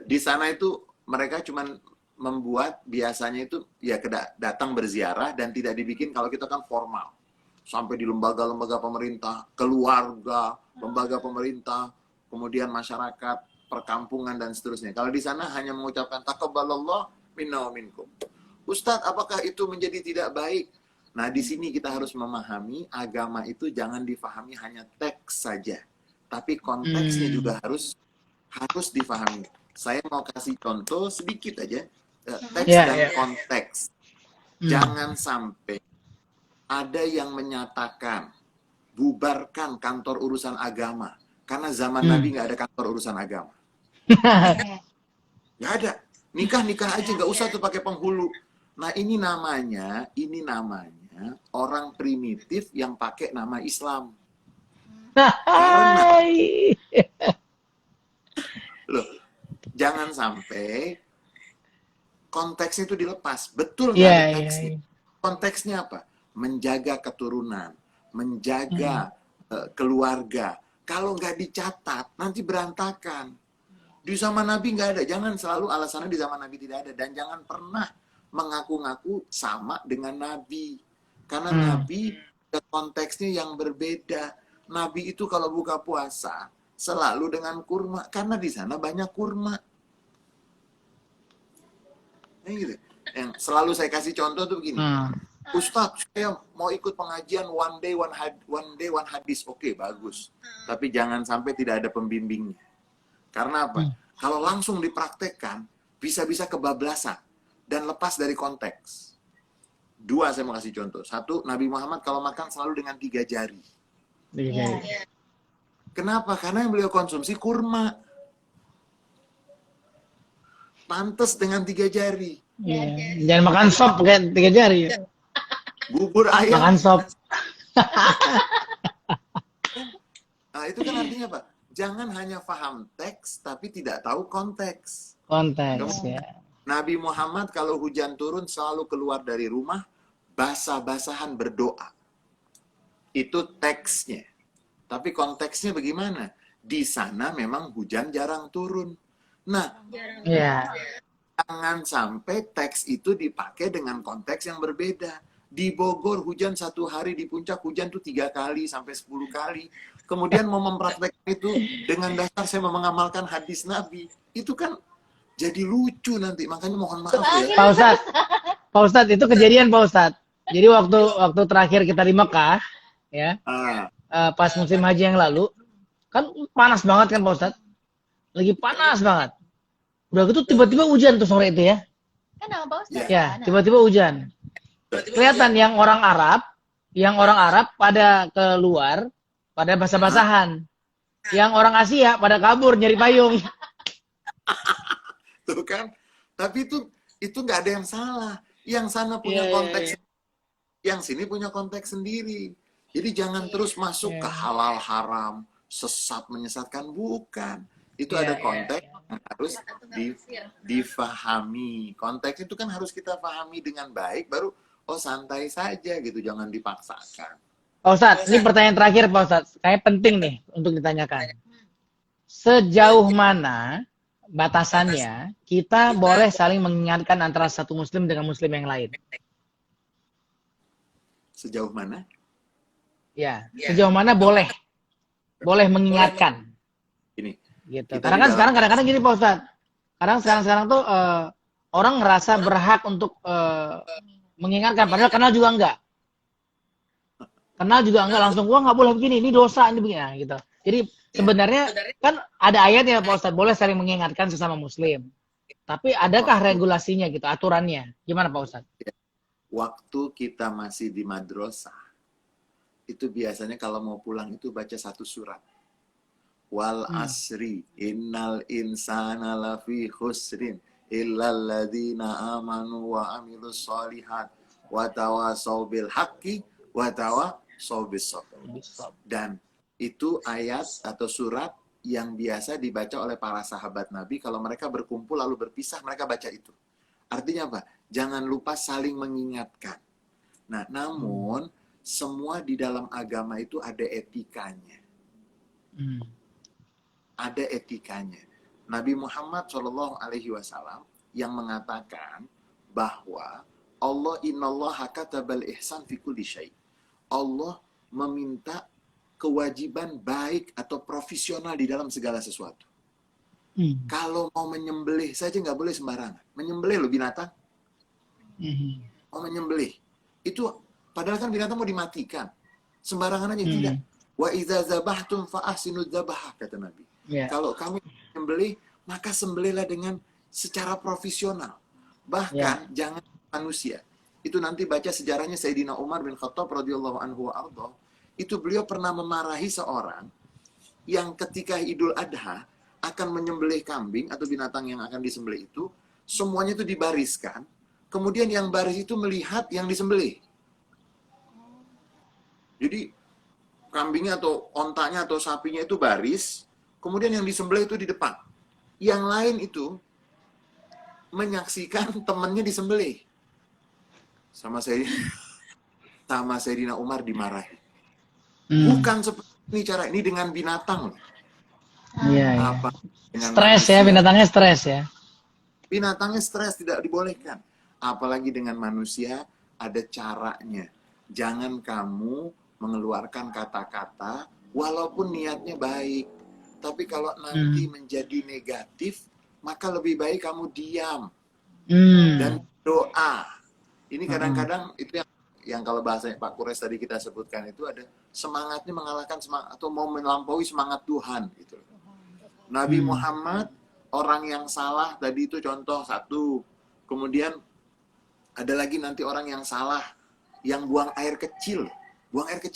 Di sana itu mereka cuman membuat biasanya itu ya datang berziarah dan tidak dibikin kalau kita kan formal. Sampai di lembaga-lembaga pemerintah, keluarga, lembaga pemerintah, kemudian masyarakat, perkampungan dan seterusnya. Kalau di sana hanya mengucapkan taqabbalallah minna wa minkum. Ustadz, apakah itu menjadi tidak baik? Nah, di sini kita harus memahami agama itu jangan difahami hanya teks saja, tapi konteksnya Hmm. juga harus difahami. Saya mau kasih contoh sedikit aja, teks Iya, dan iya. konteks. Hmm. Jangan sampai ada yang menyatakan bubarkan kantor urusan agama karena zaman Nabi nggak ada kantor urusan agama. Nggak ada. Nikah aja, nggak usah tuh pakai penghulu. Nah, ini namanya orang primitif yang pakai nama Islam. Karena Hai. loh, jangan sampai konteksnya itu dilepas. Betul nggak Iya, ada iya, teksnya. iya. Konteksnya apa? Menjaga keturunan, menjaga keluarga. Kalau nggak dicatat, nanti berantakan. Di zaman Nabi nggak ada. Jangan selalu alasannya di zaman Nabi tidak ada. Dan jangan pernah mengaku-ngaku sama dengan Nabi. Karena Nabi ada konteksnya yang berbeda. Nabi itu kalau buka puasa selalu dengan kurma. Karena di sana banyak kurma. Nah, gitu. Yang selalu saya kasih contoh tuh begini. Ustadz, saya mau ikut pengajian one day one hadis. Oke, bagus. Tapi jangan sampai tidak ada pembimbingnya. Karena apa? Kalau langsung dipraktekkan, bisa-bisa kebablasan dan lepas dari konteks. Dua saya mau kasih contoh. Satu, Nabi Muhammad kalau makan selalu dengan 3 jari. Iya. Kenapa? Karena yang beliau konsumsi kurma. Pantes dengan 3 jari. Iya. Jangan makan sop pakai 3 jari. Bubur ayam. Makan sop. Nah, itu kan artinya apa? Jangan hanya paham teks, tapi tidak tahu konteks. Konteks ya. Nabi Muhammad kalau hujan turun selalu keluar dari rumah, basah-basahan berdoa. Itu teksnya. Tapi konteksnya bagaimana? Di sana memang hujan jarang turun. Nah, Iya. jangan sampai teks itu dipakai dengan konteks yang berbeda. Di Bogor hujan 1 hari, di puncak hujan tuh 3 kali sampai 10 kali. Kemudian mau mempraktekkan itu dengan dasar saya mau mengamalkan hadis Nabi. Itu kan jadi lucu nanti. Makanya mohon maaf ya. Pak Ustadz itu kejadian Pak Ustadz. Jadi waktu terakhir kita di Mekah, ya, pas musim haji yang lalu, kan panas banget kan Pak Ustadz. Lagi panas banget. Udah gitu tiba-tiba hujan tuh sore itu ya. Kan nama Pak Ustadz. Ya, tiba-tiba hujan. Kelihatan yang orang Arab pada keluar, pada basah-basahan. Yang orang Asia pada kabur nyari payung. Tuh kan. Tapi itu nggak ada yang salah. Yang sana punya konteks, yang sini punya konteks sendiri. Jadi jangan terus masuk ke halal haram, sesat menyesatkan, bukan. Itu ada konteks yang harus difahami. Konteks itu kan harus kita pahami dengan baik, baru santai saja gitu, jangan dipaksakan. Pak Ustadz, ini pertanyaan terakhir Pak Ustadz. Kayak penting nih untuk ditanyakan. Sejauh mana batasannya kita boleh saling mengingatkan antara satu muslim dengan muslim yang lain? Sejauh mana? Ya, sejauh mana boleh mengingatkan. Ini. Gitu. Karena kan sekarang kadang-kadang gini Pak Ustadz. Sekarang tuh orang ngerasa berhak untuk mengingatkan, padahal kenal juga enggak. Langsung gua nggak boleh begini, ini dosa, ini begini, nah, gitu. Jadi sebenarnya kan ada ayatnya Pak Ustadz, boleh saling mengingatkan sesama muslim. Tapi adakah regulasinya gitu, aturannya? Gimana Pak Ustadz? Waktu kita masih di madrasah, itu biasanya kalau mau pulang itu baca 1 surat. Wal asri innal insana lafi khusrin illal ladzina amanu wa amilus solihat wa tawasau bil haqqi wa tawasau bis sabr. Dan itu ayat atau surat yang biasa dibaca oleh para sahabat Nabi kalau mereka berkumpul lalu berpisah, mereka baca itu. Artinya apa? Jangan lupa saling mengingatkan. Nah, namun semua di dalam agama itu ada etikanya. Ada etikanya. Nabi Muhammad SAW yang mengatakan bahwa Allah innallaha katabal ihsan fi kulli syai. Allah meminta kewajiban baik atau profesional di dalam segala sesuatu. Kalau mau menyembelih saja nggak boleh sembarangan. Menyembelih lo binatang. Mau menyembelih. Itu padahal kan binatang mau dimatikan. Sembarangan aja tidak. Wa idza zabahtum fa ahsinu dzabah, kata Nabi. Ya. Kalau kamu menyembelih, maka sembelihlah dengan secara profesional. Bahkan jangan manusia. Itu nanti baca sejarahnya Sayyidina Umar bin Khattab radhiyallahu anhu wa ardhah. Itu beliau pernah memarahi seorang yang ketika Idul Adha akan menyembelih kambing atau binatang yang akan disembelih itu, semuanya itu dibariskan. Kemudian yang baris itu melihat yang disembelih. Jadi kambingnya atau ontanya atau sapinya itu baris, kemudian yang disembelih itu di depan. Yang lain itu menyaksikan temannya disembelih. Sama Sayyidina Umar dimarahi. Bukan seperti ini cara ini dengan binatang. Iya, iya. Apa? Dengan Stres ya, manusia. binatangnya stres ya. Binatangnya stres, tidak dibolehkan. Apalagi dengan manusia, ada caranya. Jangan kamu mengeluarkan kata-kata, walaupun niatnya baik. Tapi kalau nanti menjadi negatif, maka lebih baik kamu diam. Dan doa. Ini kadang-kadang, itu yang kalau bahasanya Pak Kures tadi kita sebutkan itu ada semangatnya mengalahkan semangat, atau mau melampaui semangat Tuhan. Gitu. Nabi Muhammad, orang yang salah, tadi itu contoh satu. Kemudian ada lagi nanti orang yang salah, yang buang air kecil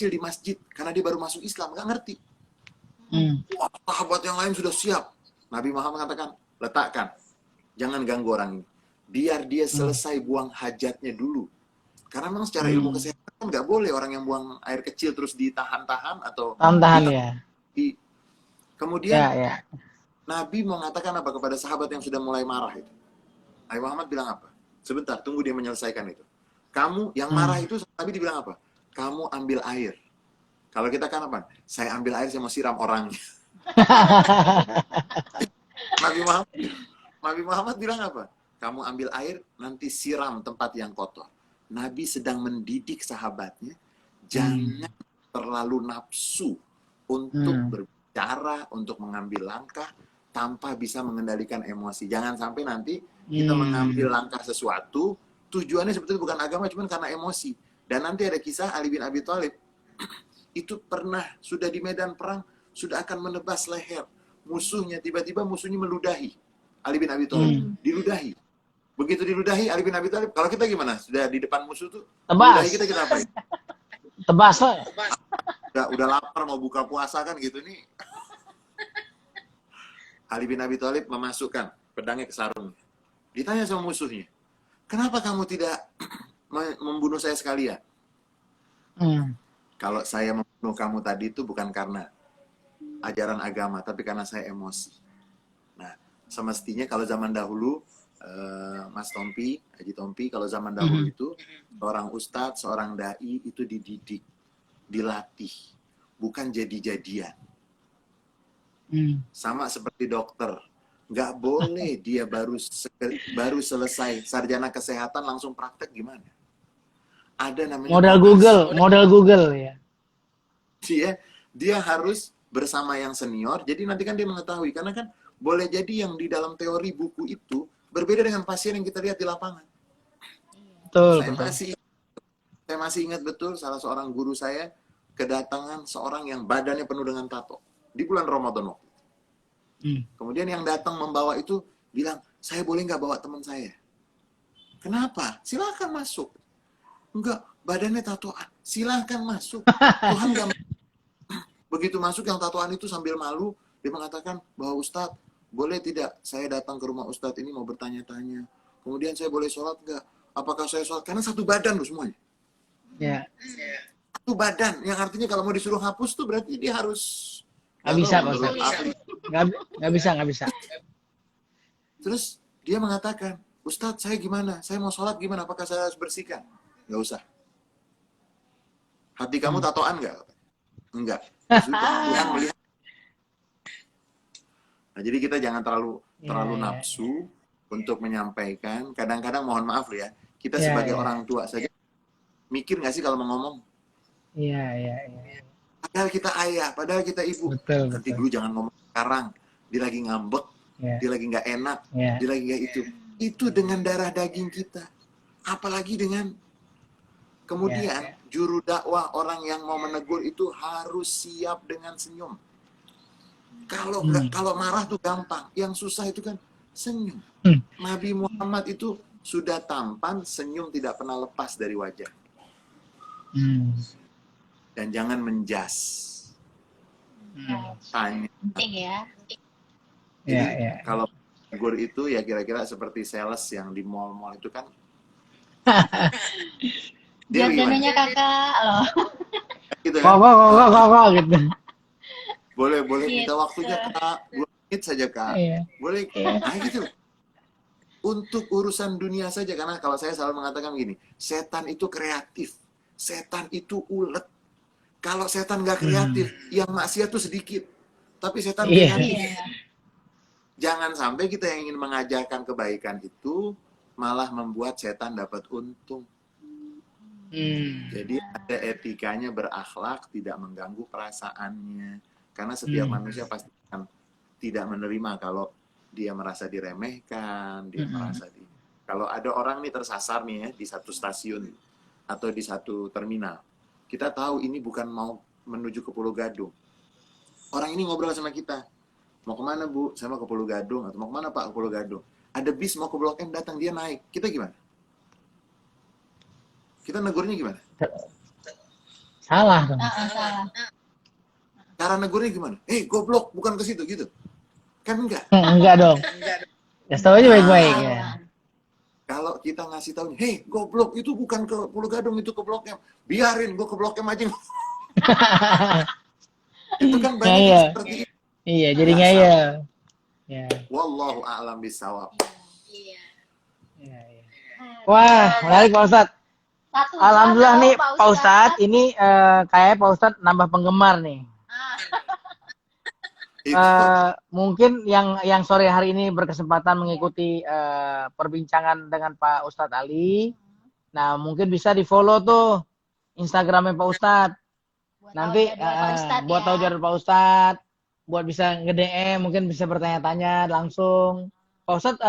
di masjid, karena dia baru masuk Islam, nggak ngerti. Wah, sahabat yang lain sudah siap. Nabi Muhammad mengatakan, letakkan, jangan ganggu orang ini. Biar dia selesai buang hajatnya dulu. Karena memang secara ilmu kesehatan nggak boleh orang yang buang air kecil terus ditahan-tahan atau Tahan ya. Kemudian Ya. Nabi mengatakan apa kepada sahabat yang sudah mulai marah itu? Nabi Muhammad bilang apa? Sebentar, tunggu dia menyelesaikan itu. Kamu yang marah itu, Nabi dibilang apa? Kamu ambil air. Kalau kita kan apa? Saya ambil air, saya mau siram orangnya. Nabi Muhammad bilang apa? Kamu ambil air, nanti siram tempat yang kotor. Nabi sedang mendidik sahabatnya, jangan terlalu nafsu untuk berbicara, untuk mengambil langkah, tanpa bisa mengendalikan emosi. Jangan sampai nanti kita mengambil langkah sesuatu, tujuannya sebetulnya bukan agama, cuma karena emosi. Dan nanti ada kisah Ali bin Abi Thalib, itu pernah, sudah di medan perang, sudah akan menebas leher musuhnya, tiba-tiba musuhnya meludahi Ali bin Abi Thalib, diludahi. Begitu diludahi Ali bin Abi Thalib, kalau kita gimana? Sudah di depan musuh tuh, Tebas. ludahi kita apain? Tebas lah. Udah lapar mau buka puasa kan gitu nih. Ali bin Abi Thalib memasukkan pedangnya ke sarungnya. Ditanya sama musuhnya, kenapa kamu tidak membunuh saya sekalian? Kalau saya membunuh kamu tadi itu bukan karena ajaran agama, tapi karena saya emosi. Nah, semestinya kalau zaman dahulu, Mas Tompi, Haji Tompi, kalau zaman dahulu itu, seorang ustadz, seorang da'i itu dididik, dilatih, bukan jadi-jadian. Sama seperti dokter, nggak boleh dia baru selesai sarjana kesehatan langsung praktek gimana? Ada namanya modal Google ya. Dia harus bersama yang senior, jadi nanti kan dia mengetahui, karena kan boleh jadi yang di dalam teori buku itu berbeda dengan pasien yang kita lihat di lapangan. Betul. Saya masih ingat betul salah seorang guru saya kedatangan seorang yang badannya penuh dengan tato di bulan Ramadan waktu itu. Kemudian yang datang membawa itu bilang, saya boleh nggak bawa teman saya? Kenapa? Silakan masuk. Enggak, badannya tatoan. Silakan masuk. Tuhan nggak. Begitu masuk yang tatoan itu sambil malu, dia mengatakan bahwa Ustadz, boleh tidak saya datang ke rumah Ustadz ini mau bertanya-tanya. Kemudian saya boleh sholat nggak? Apakah saya sholat? Karena satu badan loh semuanya. Ya. Satu badan. Yang artinya kalau mau disuruh hapus tuh berarti dia harus... Nggak bisa. Terus dia mengatakan, Ustadz saya gimana? Saya mau sholat gimana? Apakah saya harus bersihkan? Nggak usah. Hati kamu tatoan nggak? Enggak. Tuhan melihat. Nah, jadi kita jangan terlalu nafsu untuk menyampaikan. Kadang-kadang mohon maaf ya, kita sebagai orang tua saja mikir nggak sih kalau mau ngomong? Iya. Padahal kita ayah, padahal kita ibu. Betul. Nanti dulu jangan ngomong sekarang. Dia lagi ngambek, dia lagi nggak enak, dia lagi nggak itu. Itu dengan darah daging kita. Apalagi dengan kemudian juru dakwah, orang yang mau menegur itu harus siap dengan senyum. Kalau marah tuh gampang, yang susah itu kan senyum. Nabi Muhammad itu sudah tampan, senyum tidak pernah lepas dari wajah. Dan jangan menjas. Tanya. Penting ya. Jadi kalau menegur itu ya kira-kira seperti sales yang di mall-mall itu kan. Dia Jajanannya kakak loh. Gitu kan? Kok gitu. Boleh minta waktunya Kak, 2 menit saja Kak. Boleh. Nah gitu. Untuk urusan dunia saja, karena kalau saya selalu mengatakan gini, setan itu kreatif, setan itu ulet. Kalau setan nggak kreatif, yang maksiat tuh sedikit. Tapi setan kreatif. Jangan sampai kita yang ingin mengajarkan kebaikan itu malah membuat setan dapat untung. Jadi ada etikanya berakhlak, tidak mengganggu perasaannya. Karena setiap manusia pasti akan tidak menerima kalau dia merasa diremehkan, dia merasa kalau ada orang nih tersasar nih ya di satu stasiun atau di satu terminal. Kita tahu ini bukan mau menuju ke Pulau Gadung. Orang ini ngobrol sama kita. Mau kemana Bu? Saya mau ke Pulau Gadung. Atau mau kemana Pak? Ke Pulau Gadung. Ada bis mau ke Blok M datang, dia naik. Kita gimana? Kita negurnya gimana? Salah dong. Salah. Cara negurnya gimana? Goblok, bukan ke situ gitu. Kan enggak. Enggak dong. Ya tahu aja baik-baik ya. Kalau kita ngasih tahu, goblok itu bukan ke Pulau Gadung, itu ke Blok M. Biarin gua ke Blok M aja. Itu kan banyak yang seperti itu. Iya, jadi ngeyel. Ya. Wallahu a'lam bishawab. Iya. Wah, menarik Pak Ustadz. Alhamdulillah nih Pak Ustadz, ini kayak Pak Ustadz nambah penggemar nih. Mungkin yang sore hari ini berkesempatan mengikuti perbincangan dengan Pak Ustadz Ali. Nah, mungkin bisa di-follow tuh Instagramnya Pak Ustadz. Nanti buat tahu jadwal Pak Ustadz, buat bisa nge-DM, mungkin bisa bertanya-tanya langsung. Pak Ustadz,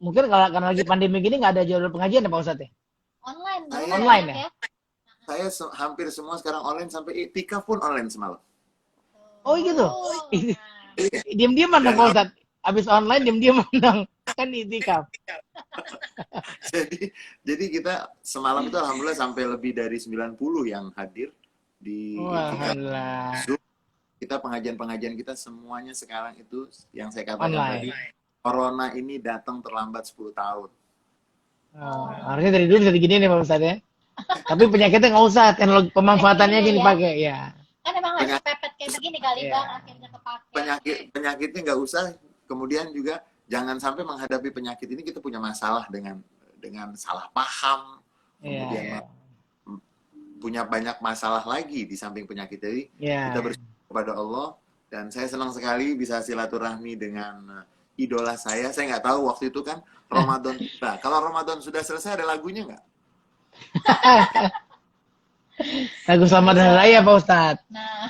mungkin karena lagi pandemi gini nggak ada jadwal pengajian ya Pak Ustadz ya? Online ya? Saya hampir semua sekarang online, sampai iktikaf pun online semalam. Oh gitu. Diam-diam dong Pak Ustadz. Abis online diam-diam dong. Kan iktikaf. jadi kita semalam itu alhamdulillah sampai lebih dari 90 yang hadir di Zoom. Kita pengajian-pengajian kita semuanya sekarang itu yang saya katakan tadi, Corona ini datang terlambat 10 tahun. Harusnya dari dulu bisa digini nih Pak Ustadz ya. Tapi penyakitnya nggak usah, teknologi pemanfaatannya gini pakai ya. Kan emang harus pepet kayak begini kali Bang, akhirnya kepake. Penyakitnya nggak usah. Kemudian juga jangan sampai menghadapi penyakit ini kita punya masalah dengan salah paham. Kemudian punya banyak masalah lagi di samping penyakit. Jadi kita bersyukur kepada Allah, dan saya senang sekali bisa silaturahmi dengan idola saya. Saya nggak tahu waktu itu kan Ramadan. Nah, kalau Ramadan sudah selesai ada lagunya nggak? Lagu Selamat Hari Raya Pak Ustadz.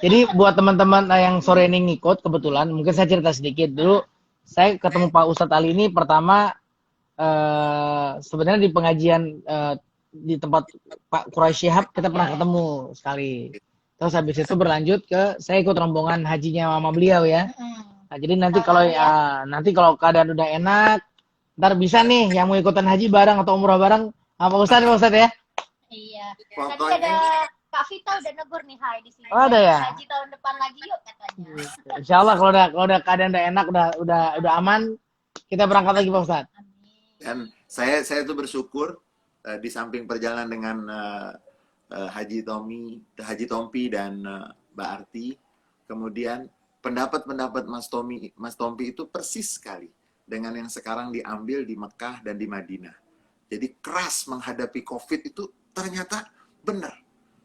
Jadi buat teman-teman yang sore ini ngikut, kebetulan mungkin saya cerita sedikit dulu. Saya ketemu Pak Ustadz Ali ini pertama sebenarnya di pengajian di tempat Pak Quraisy Shihab kita pernah ketemu sekali. Terus habis itu berlanjut ke saya ikut rombongan hajinya mama beliau ya. Nah, jadi nanti kalau keadaan udah enak, ntar bisa nih yang mau ikutan haji bareng atau umrah bareng Pak Ustadz ya. Iya. Tadi ada Kak Vita udah negur nih hai di sini. Oh, ada ya? Haji tahun depan lagi yuk katanya. Insya Allah kalau udah keadaan udah enak, udah aman, kita berangkat lagi Pak Ustadz. Dan saya tuh bersyukur di samping perjalanan dengan Haji Tompi dan Mbak Arti, kemudian pendapat Mas Tompi itu persis sekali dengan yang sekarang diambil di Mekah dan di Madinah. Jadi keras menghadapi COVID itu ternyata benar.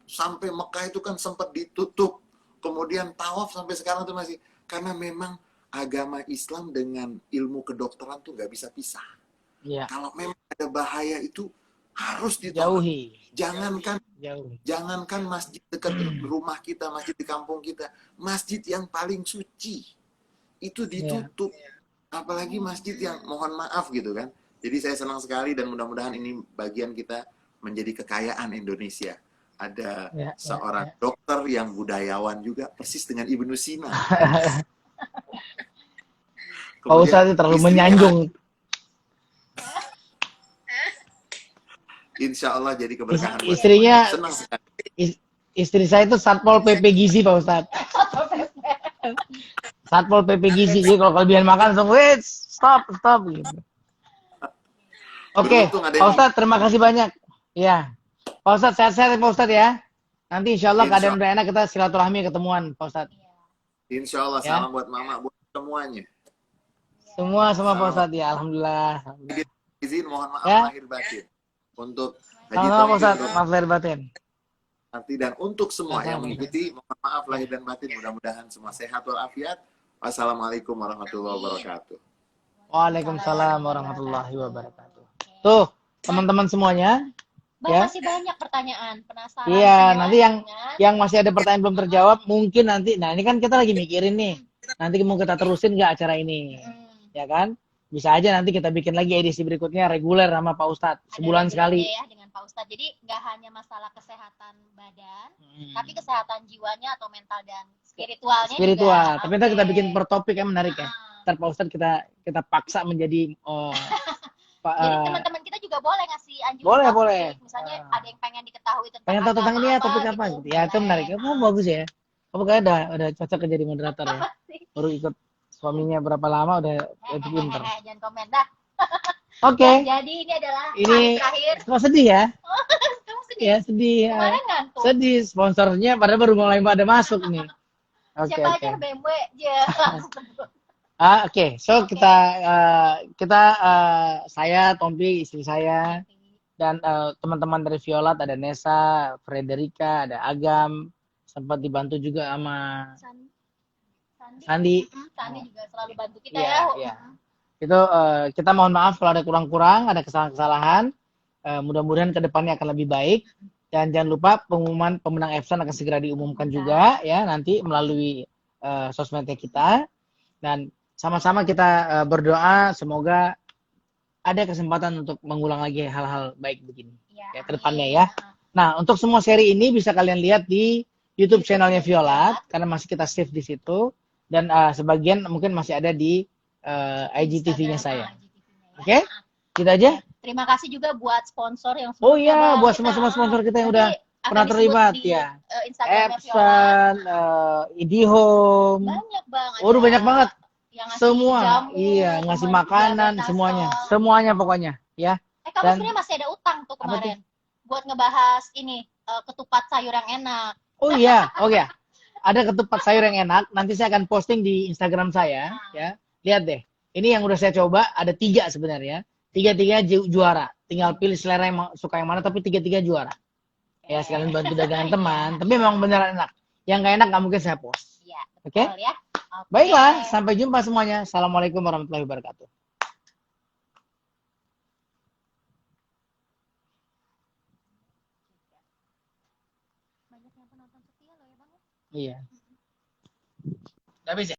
Sampai Mekah itu kan sempat ditutup. Kemudian tawaf sampai sekarang tuh masih. Karena memang agama Islam dengan ilmu kedokteran tuh nggak bisa pisah. Ya. Kalau memang ada bahaya itu harus ditolak. Jauhi. Jangankan masjid dekat rumah kita, masjid di kampung kita. Masjid yang paling suci. Itu ditutup. Apalagi masjid yang mohon maaf gitu kan. Jadi saya senang sekali dan mudah-mudahan ini bagian kita menjadi kekayaan Indonesia. Ada Ya, seorang dokter yang budayawan juga, persis dengan Ibnu Sina. Pak Ustadz itu terlalu menyanjung. Insya Allah jadi keberkahan buat Istrinya, semua. Senang sekali. istri saya itu Satpol PP Gizi, Pak Ustadz. Satpol PP Gizi. Jadi kalau kelebihan makan langsung, wait, stop gitu. Oke, Beruntung ada Pak yang Ustadz, terima kasih banyak. Ya, Pak Ustadz sehat-sehat ya Pak Ustadz ya. Nanti insya Allah keadaan udah enak kita silaturahmi ketemuan Pak Ustadz. Insya Allah Ya. salam buat Mama, buat semuanya. Semua Pak Ustadz ya, Alhamdulillah. Izin mohon maaf Ya. lahir batin untuk Haji Sama-sama Pak Tommy, Ustadz, untuk maaf lahir batin. Nanti dan untuk semua yang Sama-sama. mengikuti, mohon maaf lahir dan batin. Mudah-mudahan semua sehat walafiat. Wassalamualaikum warahmatullahi wabarakatuh. Waalaikumsalam warahmatullahi wabarakatuh. Tuh, teman-teman semuanya. Bang, Ya. masih banyak pertanyaan, penasaran. Iya, semuanya. nanti yang masih ada pertanyaan belum terjawab, mungkin nanti. Nah, ini kan kita lagi mikirin nih. Nanti mau kita terusin nggak acara ini? Ya kan? Bisa aja nanti kita bikin lagi edisi berikutnya reguler sama Pak Ustadz. Ada Sebulan sekali. regulernya ya dengan Pak Ustadz. Jadi nggak hanya masalah kesehatan badan, tapi kesehatan jiwanya atau mental dan spiritualnya Spiritual. juga. Tapi ntar kita Oke. bikin per topik yang menarik ya. Ntar Pak Ustadz kita paksa menjadi Jadi teman-teman kita juga boleh ngasih anjuran boleh. topik. Misalnya ada yang pengen diketahui tentang pengen tahu tentang agama ini ya topik apa gitu. Ya itu menarik. Boleh. Oh, bagus ya. Kamu kayak udah cocok jadi moderator ya. Baru ikut suaminya berapa lama udah pinter. Jangan komen dah. Oke. Jadi ini adalah Ini hari terakhir. kok sedih ya? Kamu sedih? Ya sedih. Ya. Kemarin ngantuk. Sedih sponsornya padahal baru mulai pada masuk nih. Oke. Siapa aja BMW aja. Oke. So kita saya Tompi istri saya dan teman-teman dari Violat ada Nesa, Frederica, ada Agam, sempat dibantu juga sama Sandi. Sandi juga selalu bantu kita Iya, ya. iya. Itu kita mohon maaf kalau ada kurang-kurang, ada kesalahan-kesalahan. Mudah-mudahan kedepannya akan lebih baik. Dan jangan lupa pengumuman pemenang Epson akan segera diumumkan juga ya nanti melalui sosmednya kita. Dan sama-sama kita berdoa semoga ada kesempatan untuk mengulang lagi hal-hal baik begini ya ke depannya ya. Nah, untuk semua seri ini bisa kalian lihat di YouTube channelnya Violat karena masih kita save di situ dan sebagian mungkin masih ada di IGTV-nya saya. Oke? Gitu aja. Terima kasih juga buat sponsor yang Oh iya, Bang. buat Kita, semua sponsor kita yang udah nanti pernah akan terlibat disebut di, ya. Instagramnya Violat. Epson, IndiHome. Banyak Bang. Waduh, banyak banget. Yang ngasih Semua. jamu, Iya, ngasih obat makanan diabetes, semuanya. sol. Semuanya pokoknya ya. Kamu Dan- sebenarnya masih ada utang tuh Apa kemarin. Buat ngebahas ini ketupat sayur yang enak. Oh iya, ada ketupat sayur yang enak. Nanti saya akan posting di Instagram saya, ya. Lihat deh. Ini yang udah saya coba ada 3 sebenarnya. 3-3 juara. Tinggal pilih selera yang suka yang mana, tapi 3-3 juara. Ya sekalian bantu dagangan teman. Tapi memang beneran enak. Yang nggak enak nggak mungkin saya post. Iya, Oke? betul ya. Oke. Baiklah, sampai jumpa semuanya. Assalamualaikum warahmatullahi wabarakatuh. Banyak yang penonton setia loh ya Bang. Iya. Udah habis ya?